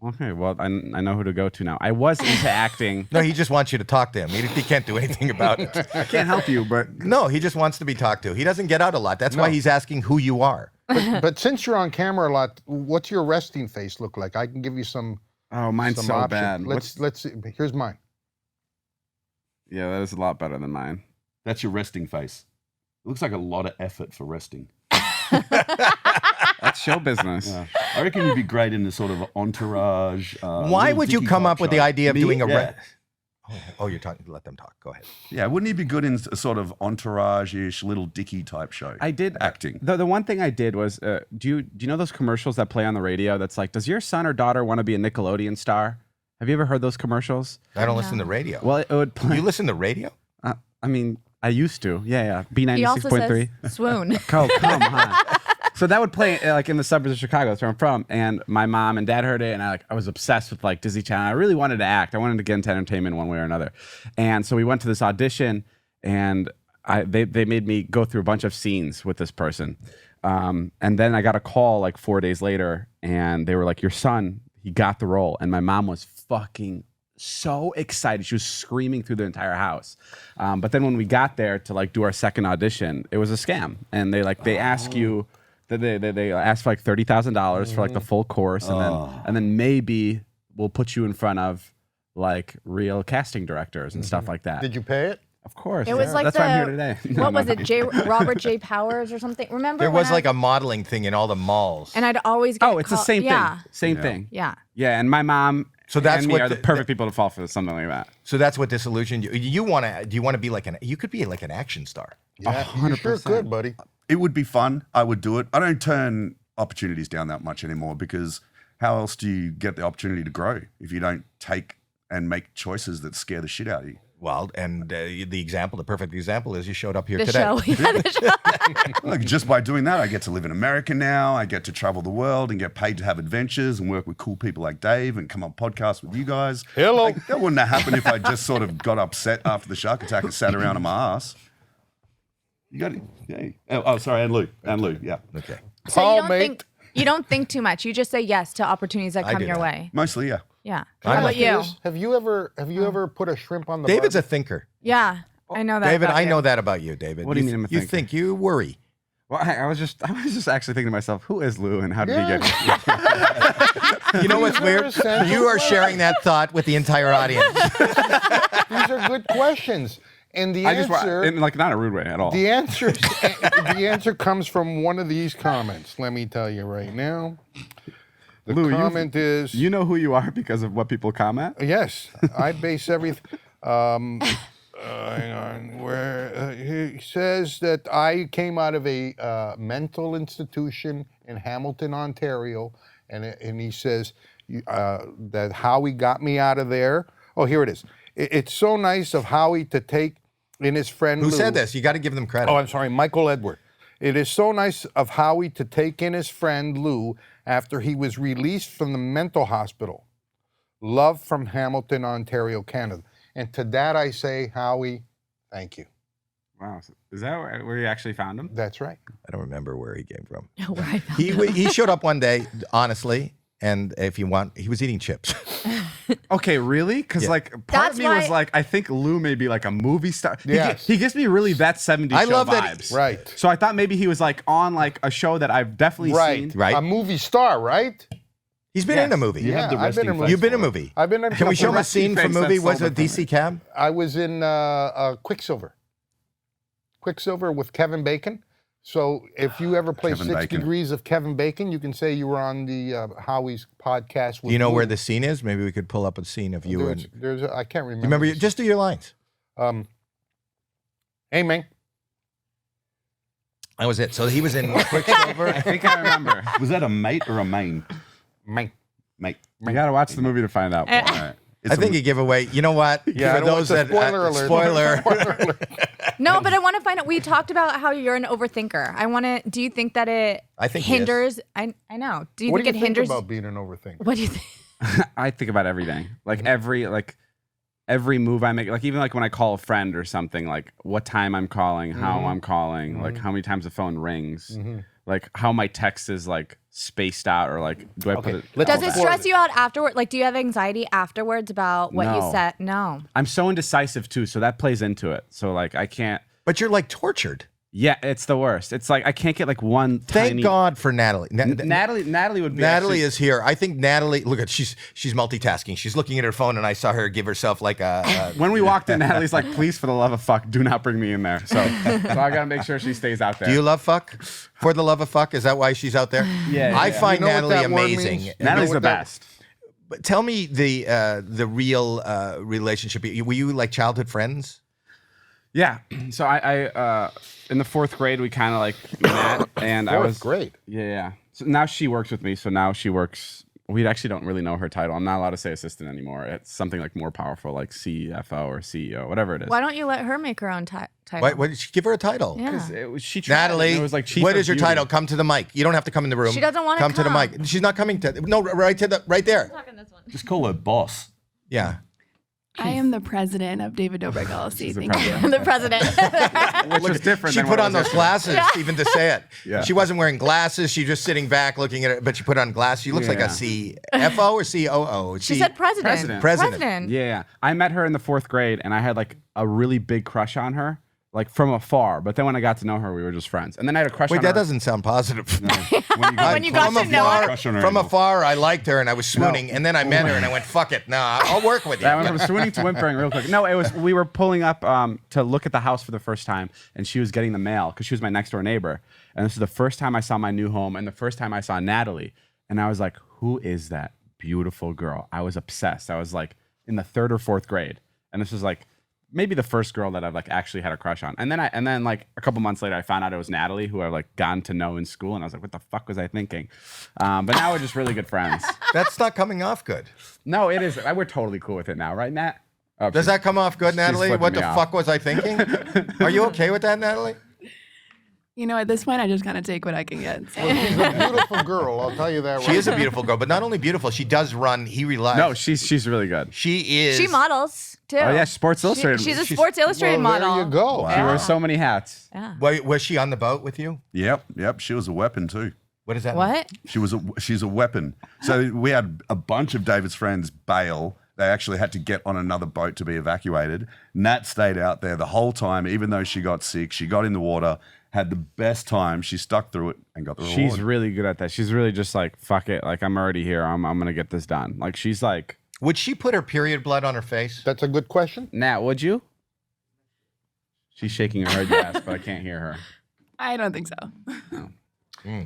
G: Okay. Well, I know who to go to now. I was into acting.
B: No, he just wants you to talk to him. He can't do anything about it.
G: I can't help you, but
B: No, he just wants to be talked to. He doesn't get out a lot. That's why he's asking who you are.
A: But since you're on camera a lot, what's your resting face look like? I can give you some.
G: oh, mine's
A: some
G: so
A: options.
G: bad.
A: Let's see. Here's mine.
G: Yeah, that is a lot better than mine.
F: That's your resting face. It looks like a lot of effort for resting.
G: That's show business.
F: Yeah. I reckon you'd be great in the sort of entourage.
B: Why
F: Little
B: would you
F: Dicky
B: come
F: type
B: up with the
F: show.
B: idea of
F: Me?
B: doing a...
F: Yeah.
B: Oh, you're talking. Let them talk. Go ahead.
F: Yeah, wouldn't he be good in a sort of entourage-ish, Little Dicky type show?
G: I did
F: acting.
G: The one thing I did was, do you know those commercials that play on the radio? That's like, does your son or daughter want to be a Nickelodeon star? Have you ever heard those commercials?
B: I don't listen to radio.
G: Well, it would play.
B: You listen to radio?
G: I mean, I used to. Yeah.
C: He also
G: B96.3.
C: says swoon.
G: Oh, come on. So that would play like in the suburbs of Chicago. That's where I'm from. And my mom and dad heard it, and I was obsessed with like Disney Channel. I really wanted to act. I wanted to get into entertainment one way or another. And so we went to this audition, and they made me go through a bunch of scenes with this person. And then I got a call like 4 days later, and they were like, "Your son, he got the role." And my mom was fucking so excited. She was screaming through the entire house. But then when we got there to like do our second audition, it was a scam. And they ask you that they ask for like $30,000 for like the full course, and then maybe we'll put you in front of like real casting directors and stuff like that.
A: Did you pay it?
G: Of course.
C: It was like
G: that's why I'm here today.
C: What was it? Robert J. Powers or something? Remember?
B: There
C: when
B: was like a modeling thing in all the malls.
C: And I'd always get
G: Oh, it's the same
C: yeah.
G: thing. Same thing.
C: Yeah.
G: Yeah, and my mom
B: So that's
G: and me
B: what
G: are the perfect people to fall for something like that.
B: So that's what disillusioned you. Do you want to be like you could be like an action star.
A: Yeah, you sure could, buddy.
F: It would be fun. I would do it. I don't turn opportunities down that much anymore because how else do you get the opportunity to grow if you don't take and make choices that scare the shit out of you?
B: Well, and the perfect example is you showed up here
C: The
B: today.
C: show. Yeah, the show.
F: Look, just by doing that, I get to live in America now. I get to travel the world and get paid to have adventures and work with cool people like Dave and come on podcasts with you guys.
A: Hello.
F: Like, that wouldn't have happened if I just sort of got upset after the shark attack and sat around on my ass. You got it. Yeah. Oh, sorry, and Lou, yeah.
B: Okay.
C: So
A: Paul,
C: you don't
A: mate.
C: think you don't think too much. You just say yes to opportunities that
B: I
C: come
B: do
C: your
B: that.
C: way.
F: Mostly, yeah.
C: Yeah.
B: I'm
C: How about
B: like
C: you?
A: Have you ever put a shrimp on the
B: David's a
A: barbie?
B: thinker.
C: Yeah. I know that.
B: David,
C: about
B: I
C: you.
B: know that about you, David.
G: What do you mean I'm a
B: You
G: thinker?
B: think you worry.
G: Well, I was just actually thinking to myself, who is Lou and how did he get here?
B: You know what's
A: These are
B: weird?
A: essential
B: You are
A: questions.
B: sharing that thought with the entire audience.
A: These are good questions, and the
G: I just
A: answer.
G: in like not a rude way at all.
A: The answer comes from one of these comments. Let me tell you right now. The
G: Lou,
A: comment is
G: You know who you are because of what people comment?
A: yes. I base everything. Hang on. Where he says that I came out of a mental institution in Hamilton, Ontario, and he says that Howie got me out of there. Oh, here it is. It's so nice of Howie to take in his friend.
B: Who
A: Lou.
B: said this? You got to give them credit.
A: Oh, I'm sorry, Michael Edward. It is so nice of Howie to take in his friend Lou after he was released from the mental hospital. Love from Hamilton, Ontario, Canada. And to that I say, Howie, thank you.
G: Wow. Is that where you actually found him?
A: That's right.
B: I don't remember where he came from.
C: Where I found
B: He showed up one day, honestly, and if you want, he was eating chips.
G: Okay, really? Because like part of me was like, I think Lou may be like a movie star.
A: Yes.
G: He gives me really that 70s
B: I
G: show
B: love that
G: vibes.
A: Right.
G: So I thought maybe he was like on like a show that I've definitely seen.
B: Right.
A: A movie star, right?
B: He's been in a movie.
A: Yeah, I've been in a movie.
B: You've been in a movie.
A: I've been in a
B: Can we
A: couple
B: show him a
G: Rusty
B: scene from
G: face,
B: movie?
G: that's
B: Was
G: so
B: it DC Cab?
A: I was in Quicksilver. Quicksilver with Kevin Bacon. So if you ever play
F: Kevin
A: 6
F: Bacon.
A: Degrees of Kevin Bacon, you can say you were on the Howie's podcast. With
B: Do you know
A: Lou.
B: where the scene is? Maybe we could pull up a scene of you and.
A: There's I can't remember.
B: Remember,
A: this.
B: just do your lines.
A: Hey, man.
B: That was it. So he was in Quicksilver.
G: I think I remember.
F: Was that a mate or a main?
A: Man.
F: Mate.
G: You gotta watch the movie to find out. Right.
B: I think you give away. You know what?
A: Yeah, I
B: For
A: don't
B: those
A: want the
B: that
A: spoiler alert.
B: spoiler.
C: No, but I want to find out. We talked about how you're an overthinker. I want to. Do you think that it
B: I think he is.
C: hinders? I know. Do you
A: What
C: think
A: do
C: it
A: you think
C: hinders?
A: about being an overthinker?
C: What do you think?
G: I think about everything. Like every move I make, like even like when I call a friend or something, like what time I'm calling, how I'm calling, like how many times the phone rings, like how my text is like spaced out, or like do I put it?
C: Does it stress you out afterward? Like, do you have anxiety afterwards about what you
G: No.
C: said? No.
G: I'm so indecisive too, so that plays into it. So like I can't.
B: But you're like tortured.
G: Yeah, it's the worst. It's like I can't get like one.
B: Thank
G: tiny,
B: God for Natalie.
G: Natalie would be.
B: Natalie
G: actually-
B: is here. I think Natalie. Look at she's multitasking. She's looking at her phone, and I saw her give herself like a.
G: When we walked in, Natalie's like, "Please, for the love of fuck, do not bring me in there." So I gotta make sure she stays out there.
B: Do you love fuck? For the love of fuck, is that why she's out there?
G: Yeah,
B: I
G: yeah.
B: find
A: You know what
B: Natalie
A: that word
B: amazing.
A: means?
G: Natalie's the
A: what that-
G: best.
B: But tell me the real relationship. Were you like childhood friends?
G: Yeah. So I in the 4th grade we kind of like met, and I was
A: Great.
G: Yeah. So now she works with me. So now she works. We actually don't really know her title. I'm not allowed to say assistant anymore. It's something like more powerful, like CFO or CEO, whatever it is.
C: Why don't you let her make her own title?
B: Why did she give her a title?
C: Yeah.
G: It was, she tried,
B: Natalie,
G: and it was like chief
B: what
G: of
B: is your
G: beauty.
B: title? Come to the mic. You don't have to come in the room.
C: She doesn't wanna
B: come to the
C: come.
B: mic. She's not coming to. No, right there.
F: Just call her boss.
B: Yeah.
K: I am the president of David Dobrik LLC.
G: She's the
K: Thank you.
G: president.
C: The president.
G: Which was different.
B: She
G: than
B: put
G: what I
B: on
G: was
B: those
G: expecting.
B: glasses even to say it.
G: Yeah.
B: She wasn't wearing glasses. She was just sitting back looking at it, but she put on glasses. She looks like a
G: Yeah.
B: CFO or COO.
C: She said president.
G: President. Yeah. I met her in the 4th grade, and I had like a really big crush on her, like from afar. But then when I got to know her, we were just friends. And then I had a crush
B: Wait,
G: on
B: that
G: her.
B: doesn't sound positive.
C: When you got to know her.
B: From afar, I liked her and I was swooning, and then I met her and I went, "Fuck it, no, I'll work with you."
G: I went from swooning to whimpering real quick. No, it was we were pulling up to look at the house for the first time, and she was getting the mail because she was my next door neighbor. And this is the first time I saw my new home, and the first time I saw Natalie. And I was like, "Who is that beautiful girl?" I was obsessed. I was like in the 3rd or 4th grade, and this was like maybe the first girl that I've like actually had a crush on. And then like a couple months later, I found out it was Natalie, who I've like gotten to know in school, and I was like, "What the fuck was I thinking?" But now we're just really good friends.
B: That's not coming off good.
G: No, it is. We're totally cool with it now, right, Nat? Oh,
B: Does that come off good,
G: she's
B: Natalie?
G: flipping
B: What
G: me
B: the
G: off.
B: fuck was I thinking? Are you okay with that, Natalie?
K: You know, at this point, I just kind of take what I can get. So.
A: She's a beautiful girl. I'll tell you that.
B: She is a beautiful girl, but not only beautiful, she does run. He relies.
G: No, she's really good.
B: She is.
C: She models too.
G: Oh yeah, Sports Illustrated.
C: She's a Sports Illustrated
A: Well,
C: model.
A: there you go.
G: She wears so many hats.
C: Yeah.
B: Was she on the boat with you?
F: Yep. She was a weapon too.
B: What does that mean?
C: What?
F: She's a weapon. So we had a bunch of David's friends bail. They actually had to get on another boat to be evacuated. Nat stayed out there the whole time, even though she got sick. She got in the water, had the best time. She stuck through it and got the reward.
G: She's really good at that. She's really just like, fuck it. Like, I'm already here. I'm gonna get this done. Like, she's like,
B: Would she put her period blood on her face?
A: That's a good question.
G: Nat, would you? She's shaking her head yes, but I can't hear her.
K: I don't think so.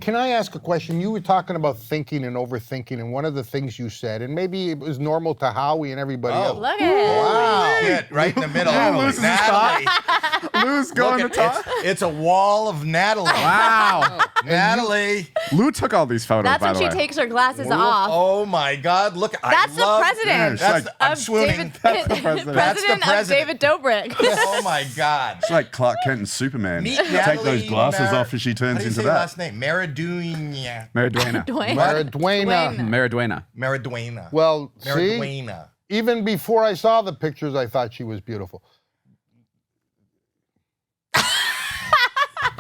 A: Can I ask a question? You were talking about thinking and overthinking, and one of the things you said, and maybe it was normal to Howie and everybody else.
C: Look at it.
A: Wow.
B: Shit, right in the middle.
G: loses his
B: Natalie.
G: Lou's going to
B: Look at-
G: talk.
B: it's a wall of Natalie.
G: Wow.
B: Natalie.
G: Lou took all these photos,
C: That's
G: by
C: when
G: the
C: she
G: way.
C: takes her glasses off.
B: Oh my God! Look,
C: That's the president.
B: That's I'm
C: Of
B: swooning.
C: David,
G: president.
B: That's the
C: president of
B: president.
C: David Dobrik.
B: Oh my God!
F: It's like Clark Kent and Superman.
B: Meet
F: Take
B: Natalie
F: those glasses
B: Mar-
F: off as she
B: How
F: turns
B: do you
F: into
B: say her
F: that.
B: last name? Maraduena.
G: Maraduena.
C: Dwayne.
A: Maradwena.
G: Maraduena.
B: Maraduena.
A: Well, see,
B: Maraduena.
A: even before I saw the pictures, I thought she was beautiful.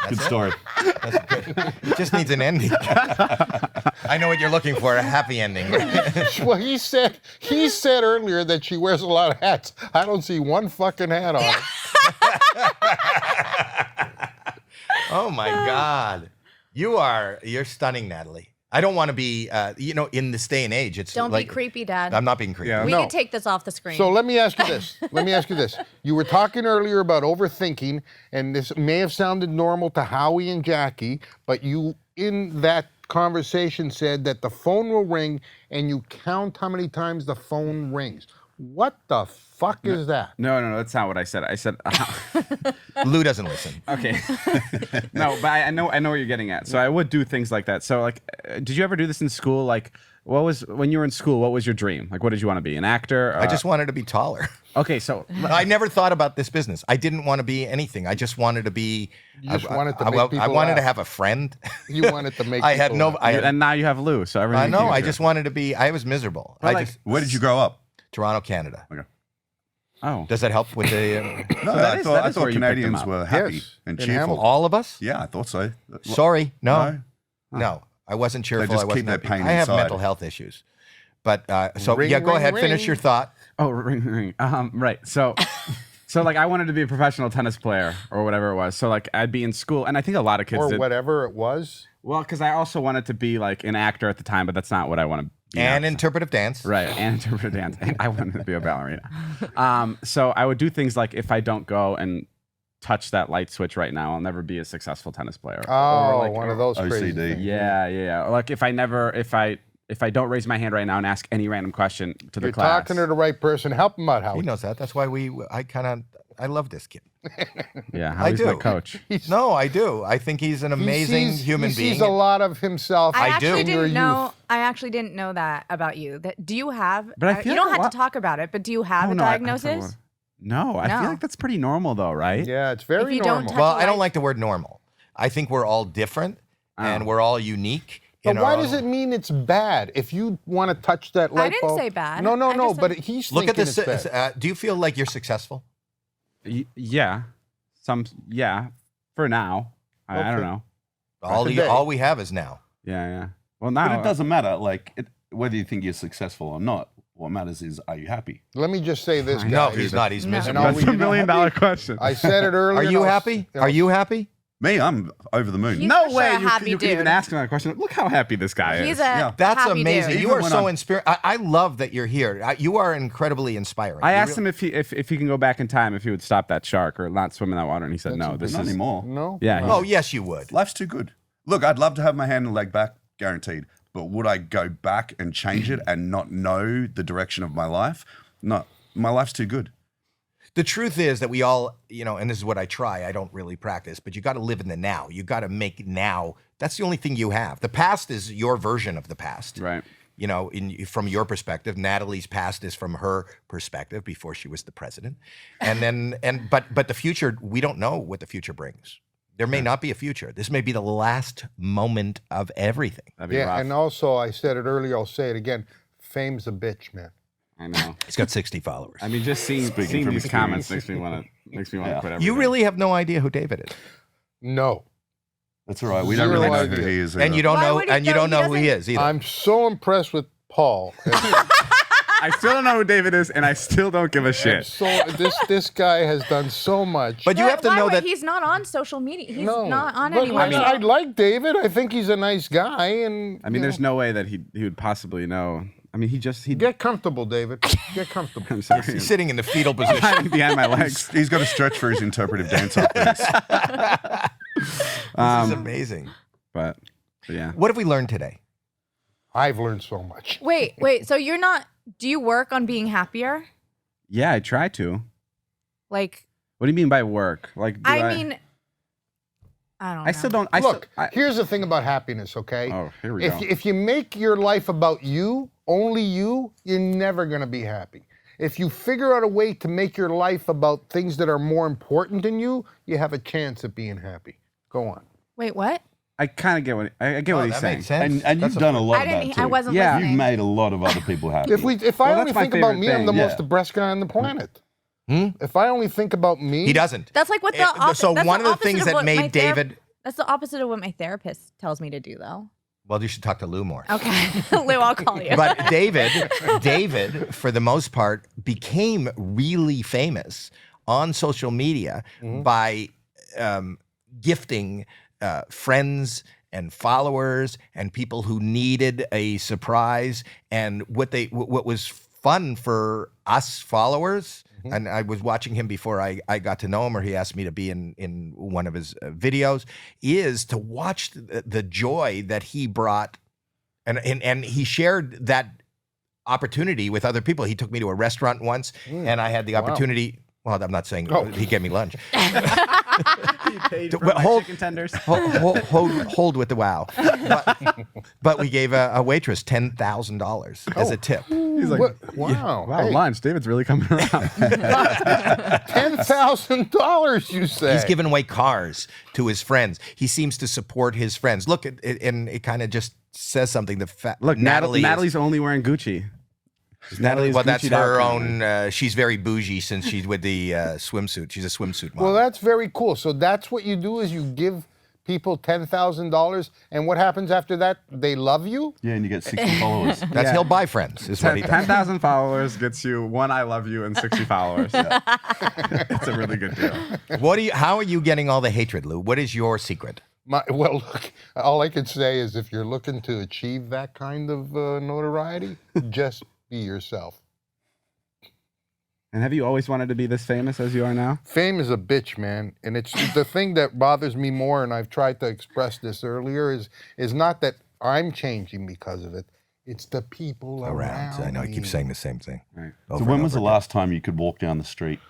F: Good story.
B: That's good. It just needs an ending. I know what you're looking for, a happy ending.
A: Well, he said earlier that she wears a lot of hats. I don't see one fucking hat on her.
B: Oh my God. You're stunning, Natalie. I don't want to be, in this day and age, it's
C: Don't
B: like,
C: be creepy, Dad.
B: I'm not being creepy.
A: Yeah.
C: We
A: No.
C: can take this off the screen.
A: So let me ask you this. You were talking earlier about overthinking, and this may have sounded normal to Howie and Jackie, but you, in that conversation, said that the phone will ring and you count how many times the phone rings. What the fuck is that?
G: No, that's not what I said. I said,
B: Lou doesn't listen.
G: okay. No, but I know what you're getting at. So I would do things like that. So like, did you ever do this in school? Like, when you were in school, what was your dream? Like, what did you want to be? An actor?
B: I just wanted to be taller.
G: Okay, so
B: I never thought about this business. I didn't want to be anything. I just wanted to be.
A: You just wanted to make people
B: I wanted to
A: laugh.
B: have a friend.
A: You wanted to make
B: I had
A: people
B: no.
A: laugh.
G: and now you have Lou. So everything.
B: I know.
G: came
B: I
G: true.
B: just wanted to be. I was miserable.
F: Where did you grow up?
B: Toronto, Canada.
F: Okay.
G: Oh.
B: Does that help with the?
F: No,
G: that
F: I
G: is
F: thought
G: where you picked them
F: Canadians
G: up.
F: were happy
A: Yes,
F: and
A: in
F: cheerful.
A: Hamilton.
B: All of us?
F: Yeah, I thought so.
B: Sorry, no. I wasn't cheerful.
F: just
B: I wasn't
F: keep their
B: happy.
F: pain
B: I have
F: inside.
B: mental health issues, but
A: Ring,
B: go
A: ring,
B: ahead. Finish
A: ring.
B: your thought.
G: Oh, ring. Right. So like I wanted to be a professional tennis player or whatever it was. So like I'd be in school, and I think a lot of kids
A: Or
G: did.
A: whatever it was.
G: Well, because I also wanted to be like an actor at the time, but that's not what I want to be.
B: And
G: now.
B: interpretive dance.
G: Right, and interpretive dance. And I wanted to be a ballerina. So I would do things like if I don't go and touch that light switch right now, I'll never be a successful tennis player.
A: Oh,
G: Or like,
A: one of those crazy
F: OCD.
A: things.
G: Yeah. Or like if I don't raise my hand right now and ask any random question to the
A: You're
G: class.
A: talking to the right person. Help him out,
B: He
A: Howie.
B: knows that. That's why I love this kid.
G: Yeah,
B: I
G: Howie's my
B: do.
G: coach.
B: No, I do. I think he's an amazing human
A: he
B: being.
A: sees a lot of himself.
C: I
B: I
C: actually
B: do.
A: In your
C: didn't know.
A: youth.
C: I actually didn't know that about you. Do you have?
G: But I feel
C: you
G: like
C: don't
G: a
C: have
G: lot-
C: to talk about it. But do you have
G: Oh,
C: a
G: no, I talk about
C: diagnosis?
G: it. No, I feel
C: No.
G: like that's pretty normal though, right?
A: Yeah, it's very
C: If you don't
A: normal.
C: touch-
B: Well, I don't
C: light.
B: like the word normal. I think we're all different and we're all unique.
A: But
B: in
A: why
B: our
A: does
B: own-
A: it mean it's bad if you want to touch that light
C: didn't
A: bulb?
C: say bad.
A: No,
C: I just
A: but
C: said-
A: he's
B: Look at
A: thinking
B: this.
A: it's bad.
B: Do you feel like you're successful?
G: Yeah. For now. I don't
A: Okay.
G: know.
A: Today.
B: All we have is now.
G: Yeah. Well, now
F: But it doesn't matter. Like whether you think you're successful or not. What matters is, are you happy?
A: Let me just say this,
B: No,
A: guys.
B: he's not. He's
C: No.
B: miserable.
A: And
G: That's
A: You're
G: a
A: not
G: $1 million question.
A: I said it earlier.
B: Are
A: and
B: you
A: I'll-
B: happy?
A: I'll-
B: Are you happy?
F: Me, I'm over the moon.
C: He's
G: No
C: for
G: way.
C: sure a
G: You,
C: happy
G: you could even
C: dude.
G: ask him that question. Look how happy this guy
C: He's
G: is.
C: a
F: Yeah.
B: That's
C: happy
B: amazing.
C: Dude.
B: You
F: Even
B: are
F: when
B: so
F: I'm-
B: inspiring. I love that you're here. You are incredibly inspiring.
G: I
B: You
G: asked
B: really-
G: him if he can go back in time, if he would stop that shark or not swim in that water, and he said no. This
F: Not
G: is
F: anymore.
A: No?
G: Yeah.
A: No.
B: Oh, yes, you would.
F: Life's too good. Look, I'd love to have my hand and leg back, guaranteed. But would I go back and change it and not know the direction of my life? No. My life's too good.
B: The truth is that we all, and this is what I try, I don't really practice, but you got to live in the now. You got to make now. That's the only thing you have. The past is your version of the past.
G: Right.
B: From your perspective. Natalie's past is from her perspective before she was the president. But the future, we don't know what the future brings. There may not be a future. This may be the last moment of everything.
G: That'd be
A: Yeah,
G: rough.
A: and also I said it earlier, I'll say it again. Fame's a bitch, man.
G: I know.
B: He's got 60 followers.
G: I mean, just seeing
F: from
G: these
F: experience.
G: comments makes me want to quit everything.
B: You really have no idea who David is.
A: No.
F: That's all right. We don't
A: Zero
F: really know
A: idea.
F: who he is.
B: And
F: either.
B: you don't
C: Why
B: know
C: would he
B: and you
C: know?
B: don't
C: He
B: know who he is either.
A: I'm so impressed with Paul.
G: I still don't know who David is, and I still don't give a shit.
A: So this guy has done so much.
B: But you have to
C: Why
B: know
C: would-
B: that
C: he's not on social media. He's
A: no,
C: not on
A: but
C: anywhere.
A: I like David. I think he's a nice guy, and
G: I mean, there's no way that he would possibly know. I mean, he
A: get comfortable, David. Get comfortable.
G: I'm sorry.
B: he's sitting in the fetal
G: I'm
B: position.
G: hiding behind my legs.
F: He's got to stretch for his interpretive dance openings.
B: This is amazing.
G: But yeah.
B: What have we learned today?
A: I've learned so much.
C: Wait. So you're not? Do you work on being happier?
G: Yeah, I try to.
C: Like,
G: What do you mean by work? Like, do
C: I mean, I don't know.
G: I still don't. I
A: Look,
G: still, I,
A: here's the thing about happiness, okay?
G: oh, here we
A: If
G: go.
A: if you make your life about you, only you, you're never gonna be happy. If you figure out a way to make your life about things that are more important than you, you have a chance at being happy. Go on.
C: Wait, what?
G: I kind of get what I get what he's
B: that
G: saying.
B: makes sense.
F: And you've done a lot
C: I
F: of that
C: didn't.
F: too.
C: I wasn't
G: Yeah.
C: listening.
F: You've made a lot of other people happy.
A: If I
G: Well,
A: only
G: that's my
A: think about
G: favorite
A: me, I'm the
G: thing,
A: most
F: yeah.
A: depressed guy on the planet.
B: Hmm?
A: If I only think about me,
B: He doesn't.
C: That's like what the
B: So
C: that's
B: one
C: the
B: of the
C: opposite
B: things that
C: what my
B: made David
C: That's the opposite of what my therapist tells me to do, though.
B: Well, you should talk to Lou more.
C: Okay. Lou, I'll call you.
B: But David, for the most part, became really famous on social media by gifting friends and followers and people who needed a surprise. And what was fun for us followers, and I was watching him before I got to know him, or he asked me to be in one of his videos, is to watch the joy that he brought. And he shared that opportunity with other people. He took me to a restaurant once, and I had the opportunity. Well, I'm not saying he gave me lunch.
G: He paid for my chicken tenders.
B: Hold with the wow. But we gave a waitress $10,000 as a tip.
G: He's like,
A: wow.
G: Wow,
A: Hey.
G: lunch. David's really coming around.
A: $10,000, you say?
B: He's giving away cars to his friends. He seems to support his friends. Look, and it kind of just says something.
G: Look,
B: Natalie
G: Natalie's only wearing Gucci. Natalie's
B: well, that's her
G: Gucci.com.
B: own. She's very bougie since she's with the swimsuit. She's a swimsuit model.
A: Well, that's very cool. So that's what you do is you give people $10,000, and what happens after that? They love you?
F: Yeah, and you get 60 followers.
B: That's he'll buy friends. Is what he does.
G: 10,000 followers gets you one I love you and 60 followers. It's a really good deal.
B: How are you getting all the hatred, Lou? What is your secret?
A: Well, look, all I can say is if you're looking to achieve that kind of notoriety, just be yourself.
G: And have you always wanted to be this famous as you are now?
A: Fame is a bitch, man. And it's the thing that bothers me more, and I've tried to express this earlier, is not that I'm changing because of it. It's the people around
B: I know
A: me.
B: I keep saying the same thing.
G: Right.
F: So when was the last time you could walk down the street?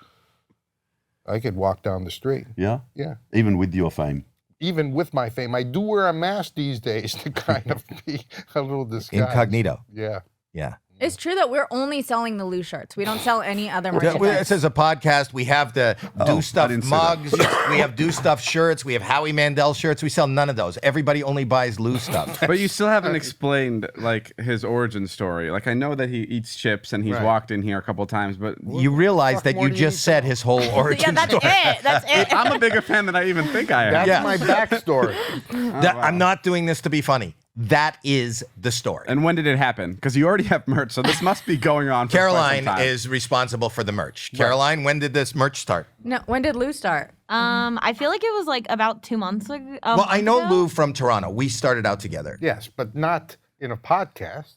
A: I could walk down the street.
F: Yeah?
A: Yeah.
F: Even with your fame?
A: Even with my fame. I do wear a mask these days to kind of be a little disguised.
B: Incognito.
A: Yeah.
B: Yeah.
C: It's true that we're only selling the Lou shirts. We don't sell any other
B: This
C: merchandise.
B: is a podcast. We have the Do Stuff
F: didn't say that.
B: mugs. We have Do Stuff shirts. We have Howie Mandel shirts. We sell none of those. Everybody only buys Lou stuff.
G: But you still haven't explained like his origin story. Like I know that he eats chips and he's walked in here a couple of times, but
B: You realize that you just said his whole origin
C: Yeah, that's
B: story.
C: it. That's it.
G: I'm a bigger fan than I even think I am.
A: That's
B: Yeah.
A: my backstory.
B: I'm not doing this to be funny. That is the story.
G: And when did it happen? Because you already have merch, so this must be going on for quite some
B: Caroline
G: time.
B: is responsible for the merch. Caroline, when did this merch start?
C: No, when did Lou start?
L: I feel like it was like about 2 months ago.
B: Well, I know Lou from Toronto. We started out together.
A: Yes, but not in a podcast.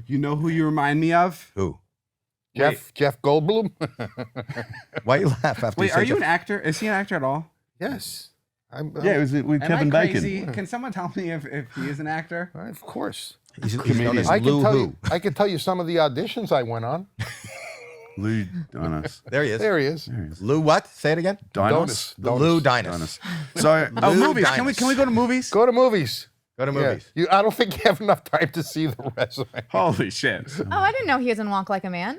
G: You know who you remind me of?
B: Who?
A: Jeff Goldblum?
B: Why you laugh after
G: Wait,
B: you say
G: are you
B: Jeff?
G: an actor? Is he an actor at all?
A: Yes.
F: Yeah, it was with
G: Am
F: Kevin
G: I
F: Bacon.
G: crazy? Can someone tell me if he is an actor?
A: Of course.
B: He's known as
A: I
B: Lou
A: can
B: Who.
A: tell you some of the auditions I went on.
F: Lou Dinos.
B: There he is.
A: There he is.
B: Lou what? Say it again.
A: Dinos.
B: Lou Dinos.
F: So,
G: Oh,
B: Lou
G: movies.
B: Dinos.
G: Can we go to movies?
A: Go to movies.
B: Go to
A: Yeah.
B: movies.
A: I don't think you have enough time to see the resume.
G: Holy shit.
C: Oh, I didn't know he was in Walk Like a Man.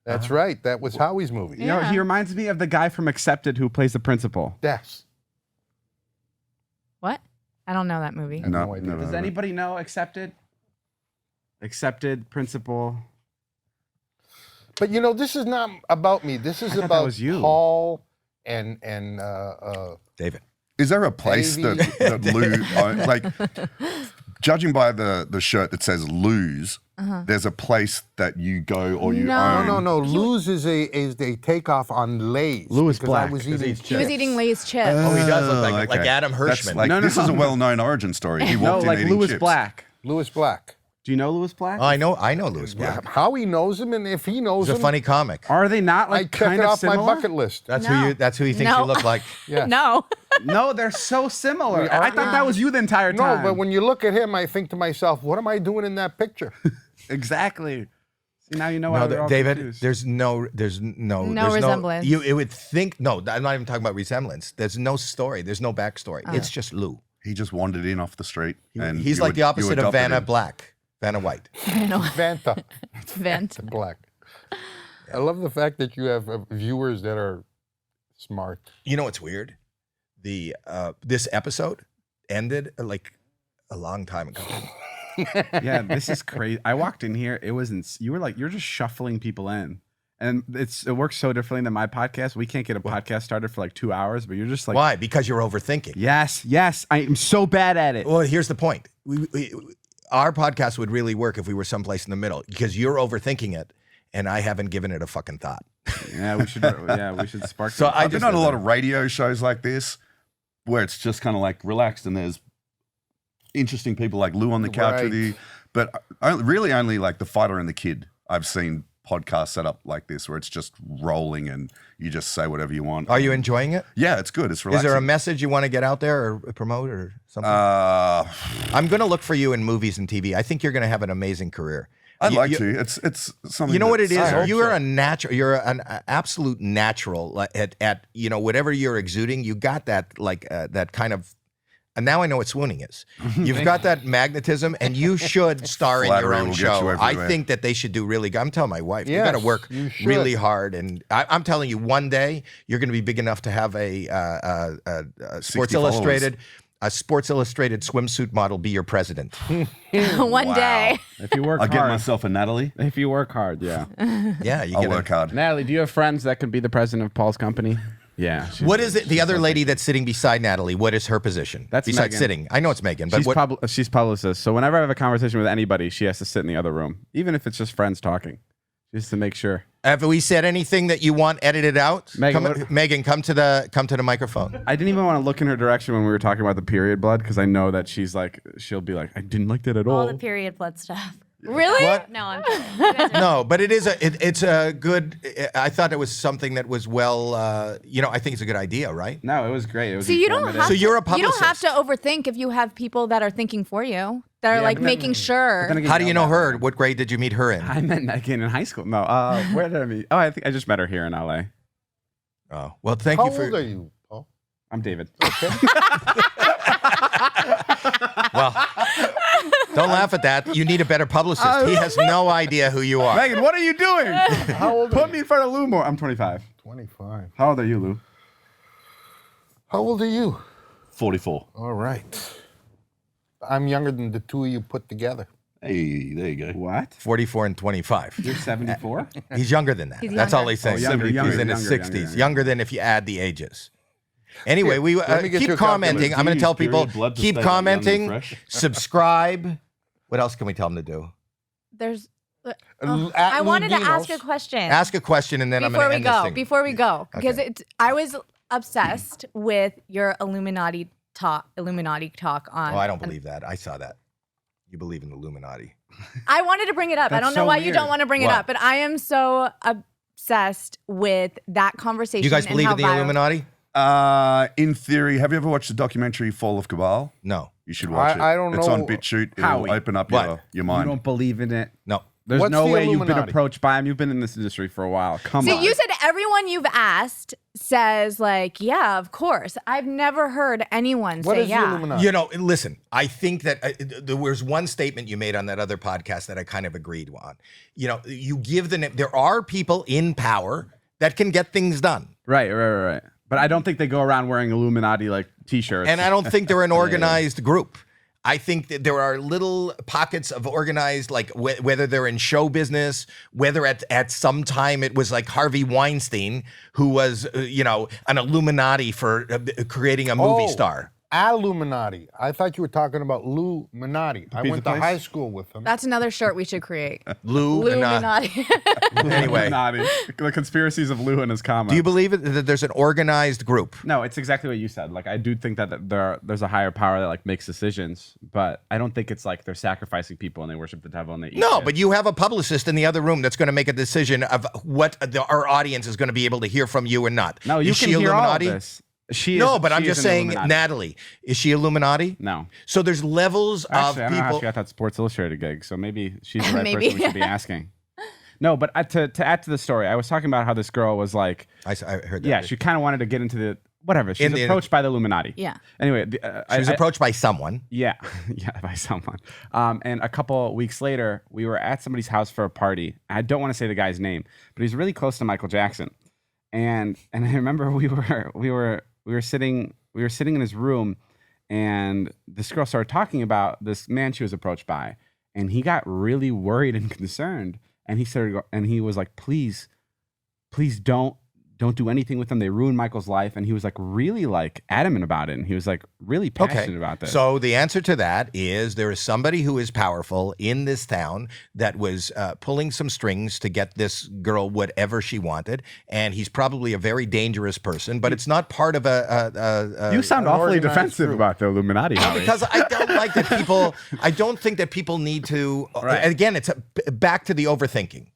A: That's right. That was Howie's movie.
G: You know,
C: Yeah.
G: he reminds me of the guy from Accepted who plays the principal.
A: Yes.
C: What? I don't know that movie.
A: No
F: no,
A: idea.
F: never
G: Does
F: heard of it.
G: anybody know Accepted? Accepted, principal.
A: But this is not about me. This is
G: I thought that
A: about
G: was you.
A: Paul and
B: David.
F: Is there a place
A: Davey.
F: that Lou owns? Like, judging by the shirt that says Lou's, there's a place that you go or you own.
A: no. Lou's is a takeoff on Lay's.
G: Lou is
A: because
G: black,
A: I was
G: 'cause
A: eating
G: he's
C: He was
A: chips.
C: eating Lay's chips.
B: Oh, he does look like
F: okay.
B: Adam
F: That's
B: Hirschman.
F: like,
G: No,
F: this
G: no.
F: is a well-known origin story. He
G: No,
F: walked in
G: like
F: eating
G: Louis
F: chips.
G: Black.
A: Louis Black.
G: Do you know Louis Black?
B: Oh, I know Louis Black.
A: Howie knows him, and if he knows
B: He's a
A: him,
B: funny comic.
G: Are they not
A: I
G: like
A: check
G: kind
A: it
G: of
A: off
G: similar?
A: my bucket list.
B: That's
C: No.
B: who you think
C: No.
B: you look like.
A: Yeah.
C: No.
G: No, they're so similar.
A: We are-
G: I thought that was you the entire
A: No,
G: time.
A: but when you look at him, I think to myself, what am I doing in that picture?
G: Exactly. See, now you know why
B: No,
G: we're all
B: David,
G: confused.
B: there's no
C: resemblance.
B: You would think no. I'm not even talking about resemblance. There's no story. There's no backstory. It's just Lou.
F: He just wandered in off the street. And
B: He's
F: you
B: like
F: ad-
B: the
F: you
B: opposite of
F: adopted
B: Vanna
F: him.
B: Black, Vanna White.
A: Vanta
C: Vent.
A: Black. I love the fact that you have viewers that are smart.
B: You know what's weird? The this episode ended like a long time ago.
G: Yeah, this is crazy. I walked in here. It wasn't. You were like, you're just shuffling people in, And it works so differently than my podcast. We can't get a podcast started for like 2 hours, but you're just like,
B: Why? Because you're overthinking.
G: Yes. I am so bad at it.
B: Well, here's the point. Our podcast would really work if we were someplace in the middle because you're overthinking it and I haven't given it a fucking thought.
G: Yeah, we should spark.
F: So I've been on a lot of radio shows like this where it's just kind of like relaxed and there's interesting people like Lou on the couch with you. But really only like The Fighter and the Kid I've seen podcasts set up like this where it's just rolling and you just say whatever you want.
B: Are you enjoying it?
F: Yeah, it's good. It's relaxing.
B: Is there a message you want to get out there or promote or something? I'm going to look for you in movies and TV. I think you're going to have an amazing career.
F: I'd like to. It's something.
B: You know what it is? You are
F: so.
B: a natural. You're an absolute natural at whatever you're exuding. You got that that kind of. And now I know what swooning is. You've got that magnetism, and you should star in your own show. I think that they should do really good. I'm telling my wife, you got to work really hard. And I'm telling you, one day you're going to be big enough to have a Sports Illustrated swimsuit model be your president.
C: One day.
G: If you work
F: I'll
G: hard.
F: get myself a Natalie.
G: If you work hard, yeah.
B: Yeah,
F: I'll work hard.
G: Natalie, do you have friends that could be the president of Paul's company? Yeah.
B: What is it? The other lady that's sitting beside Natalie, what is her position?
G: That's
B: besides
G: Megan.
B: sitting. I know it's Megan, but
G: she's publicist. So whenever I have a conversation with anybody, she has to sit in the other room, even if it's just friends talking, just to make sure.
B: Have we said anything that you want edited out?
G: Megan,
B: Megan, come to the microphone.
G: I didn't even want to look in her direction when we were talking about the period blood because I know that she'll be like, I didn't like that at all.
L: All the period blood stuff.
C: Really?
B: What?
L: No, I'm kidding. You guys are-
B: No, but it's a good. I thought it was something that was well. I think it's a good idea, right?
G: No, it was great. It was
C: So you don't
G: informative.
C: have
B: So you're a
C: to, you don't have
B: publicist.
C: to overthink if you have people that are thinking for you, that are like making sure.
B: How do you know her? What grade did you meet her in?
G: I met Megan in high school. No, where did I meet? Oh, I think I just met her here in LA.
B: Oh, well, thank
A: How
B: you for.
A: old are you, Paul?
G: I'm David.
B: Well, don't laugh at that. You need a better publicist. He has no idea who you are.
G: Megan, what are you doing?
A: How old are
G: Put
A: you?
G: me in front of Lou more. I'm 25.
A: 25.
G: How old are you, Lou?
A: How old are you?
F: 44.
A: All right. I'm younger than the two of you put together.
F: Hey, there you go.
G: What?
B: 44 and 25.
G: You're 74?
B: He's younger than that.
C: He's
B: That's all
C: younger.
B: he's saying.
G: Oh, younger,
B: He's in his
G: younger,
B: 60s.
G: younger.
B: Younger than if you add the ages. Anyway,
A: Here,
B: we
A: let me get you
B: keep
A: a calculator.
B: commenting. I'm going to
F: Do you
B: tell
F: use
B: people,
F: period blood to
B: keep
F: stay young and
B: commenting,
F: fresh?
B: subscribe. What else can we tell them to do?
C: There's.
A: At
C: I wanted to ask
A: Ludinos.
C: a question.
B: Ask a question, and then I'm
C: before
B: going to
C: we
B: end this
C: go.
B: thing.
C: Before we go, because
B: Okay.
C: I was obsessed with your Illuminati talk on.
B: Oh, I don't believe that. I saw that. You believe in the Illuminati.
C: I wanted to bring it up. I
G: That's
C: don't know
G: so
C: why you
G: weird.
C: don't want to bring it
B: What?
C: up, but I am so obsessed with that conversation.
B: Do you guys
C: and
B: believe
C: how
B: in the
C: viral-
B: Illuminati?
F: In theory, have you ever watched the documentary Fall of Cabal?
B: No.
F: You should watch it.
A: I don't
F: It's
A: know.
F: on BitChute. It'll
G: Howie.
F: open up
B: What?
F: your
G: You
F: mind.
G: don't believe in it.
B: No.
G: There's
A: What's
G: no
A: the
G: way you've been
A: Illuminati?
G: approached by him. You've been in this industry for a while. Come
C: So
G: on.
C: you said everyone you've asked says like, yeah, of course. I've never heard anyone
A: What
C: say
A: is the
C: yeah.
A: Illuminati?
B: You know, listen, I think that there was one statement you made on that other podcast that I kind of agreed on. You know, you give there are people in power that can get things done.
G: Right. But I don't think they go around wearing Illuminati like t-shirts.
B: And I don't think they're an organized group. I think that there are little pockets of organized, like whether they're in show business, whether at some time it was like Harvey Weinstein, who was, an Illuminati for creating a movie star.
A: Illuminati. I thought you were talking about Lou Minotti. I went to
G: place?
A: high school with him.
C: That's another shirt we should create.
B: Lou
C: Illuminati.
B: Anyway,
G: Illuminati. The conspiracies of Lou and his comments.
B: do you believe that there's an organized group?
G: No, it's exactly what you said. Like, I do think that there's a higher power that like makes decisions, but I don't think it's like they're sacrificing people and they worship the devil and they eat
B: No,
G: it.
B: but you have a publicist in the other room that's going to make a decision of what our audience is going to be able to hear from you and not.
G: No, you
B: Is
G: can
B: she
G: hear all of
B: Illuminati?
G: this. She
B: No,
G: is,
B: but I'm
G: she
B: just
G: is an
B: saying,
G: Illuminati.
B: Natalie, is she Illuminati?
G: No.
B: So there's levels
G: Actually, I
B: of
G: don't know how
B: people.
G: she got that Sports Illustrated gig, so maybe she's the right
C: Maybe.
G: person we should be asking. No, but to add to the story, I was talking about how this girl was like,
B: I heard that.
G: yeah, she kind of wanted to get into the whatever. She's approached by the Illuminati.
C: Yeah.
G: Anyway,
B: She was approached by someone.
G: Yeah, by someone. And a couple weeks later, we were at somebody's house for a party. I don't want to say the guy's name, but he's really close to Michael Jackson. And I remember we were sitting in his room, and this girl started talking about this man she was approached by, and he got really worried and concerned. And he was like, "Please, please don't do anything with them. They ruined Michael's life. And he was like really like adamant about it. And he was like really passionate about this.
B: So the answer to that is there is somebody who is powerful in this town that was pulling some strings to get this girl whatever she wanted. And he's probably a very dangerous person, but it's not part of a
G: you sound awfully defensive about the Illuminati, Howie.
B: because I don't like that people, I don't think that people need to, again, it's back to the overthinking.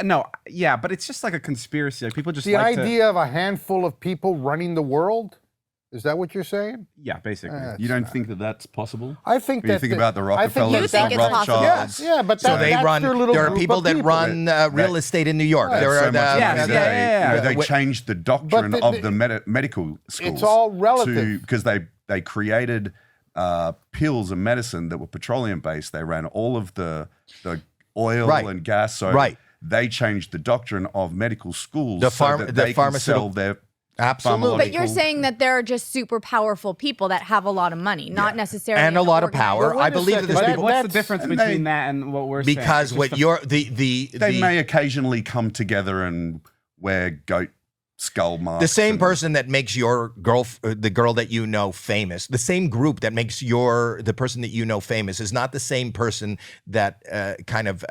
G: No, yeah, but it's just like a conspiracy. Like people just
A: The
G: like
A: idea of a handful of people running the world? Is that what you're saying?
G: Yeah, basically.
F: You don't think that that's possible?
A: I think
F: When you
A: that
F: think about the Rockefellers,
C: You think
F: the
C: it's possible.
F: Rothschilds.
A: Yeah, but
B: So they
A: that's
B: run.
A: their little
B: There are
A: group
B: people
A: of
B: that
A: people.
B: run real estate in New York.
F: There's
B: There
F: so
B: are
F: much
G: yeah,
F: of it.
G: yeah.
F: They changed the doctrine
A: But
F: of the medical schools.
A: It's all relative.
F: Because they created pills and medicine that were petroleum based. They ran all of the oil
B: Right.
F: and gas. So
B: Right.
F: they changed the doctrine of medical schools
B: The
F: so that they can sell their
B: Absolutely.
C: But you're saying that there are just super powerful people that have a lot of money, not necessarily
B: And a
C: an
B: lot of
C: organized-
B: power.
A: Well, wait
B: I
A: a
B: believe that
A: second.
B: there's
A: That-
B: people
G: What's the
A: that's-
G: difference
F: and
G: between that and what we're saying?
B: because
G: It's
B: what
G: just
B: you're
F: they may occasionally come together and wear goat skull masks.
B: the same
F: and-
B: person that makes your the girl that you know famous, the same group that makes the person that you know famous is not the same person that kind of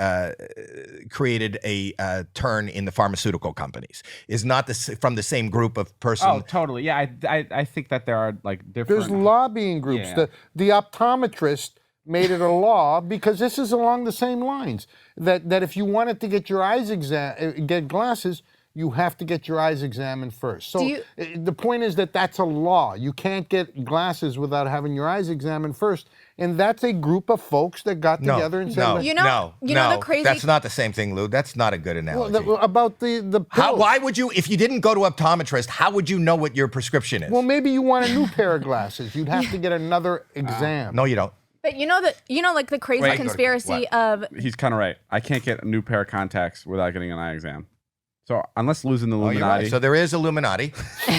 B: created a turn in the pharmaceutical companies. Is not from the same group of person.
G: Oh, totally. Yeah, I think that there are like different.
A: There's lobbying groups.
G: Yeah.
A: The optometrist made it a law because this is along the same lines. That if you wanted to get your eyes get glasses, you have to get your eyes examined first. So the point is that that's a law. You can't get glasses without having your eyes examined first. And that's a group of folks that got together and said,
B: no,
A: "Look,"
C: You know the crazy-
B: That's not the same thing, Lou. That's not a good analogy.
A: about the pills.
B: Why would you, if you didn't go to optometrist, how would you know what your prescription is?
A: Well, maybe you want a new pair of glasses. You'd have to get another exam.
B: No, you don't.
C: But like the crazy
G: Wait,
C: conspiracy of
G: He's kind of right. I can't get a new pair of contacts without getting an eye exam. So unless losing the
B: Oh, you're
G: Illuminati.
B: right. So there is Illuminati. You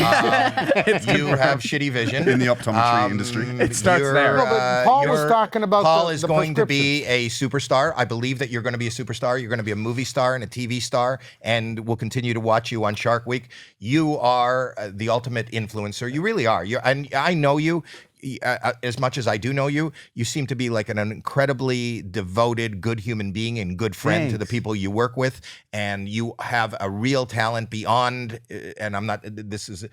B: have shitty vision
F: in the optometry industry.
G: It starts there.
A: No, but Paul was talking about
B: Paul
A: the
B: is going to be a superstar. I believe that you're going to be a superstar. You're going to be a movie star and a TV star, and we'll continue to watch you on Shark Week. You are the ultimate influencer. You really are. And I know you. As much as I do know you, you seem to be like an incredibly devoted, good human being and good friend to the people you work with. And you have a real talent beyond, and I'm not, this is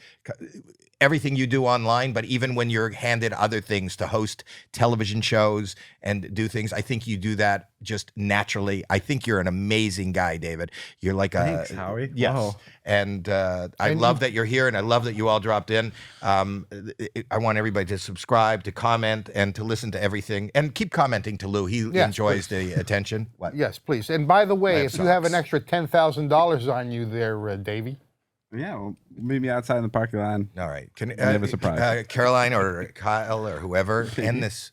B: everything you do online, but even when you're handed other things to host television shows and do things, I think you do that just naturally. I think you're an amazing guy, David. You're like
G: Thanks, Howie.
B: Yes.
G: Whoa.
B: And I love that you're here, and I love that you all dropped in. I want everybody to subscribe, to comment, and to listen to everything. And keep commenting to Lou. He enjoys the attention. What?
A: Yes, please. And by the way, if you have an
B: socks.
A: extra $10,000 on you there, Davey.
G: Yeah, well, meet me outside in the parking lot.
B: All right. Can
G: have a surprise.
B: Caroline or Kyle or whoever end this.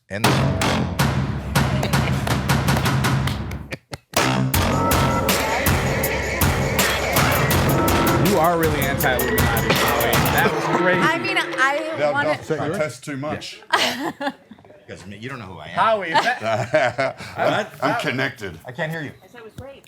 G: You are really anti-Illuminati, Howie. That was great.
C: I mean, I want to.
F: Protest too much.
B: Because you don't know who I am.
G: Howie,
F: I'm connected.
B: I can't hear you.
C: That was great.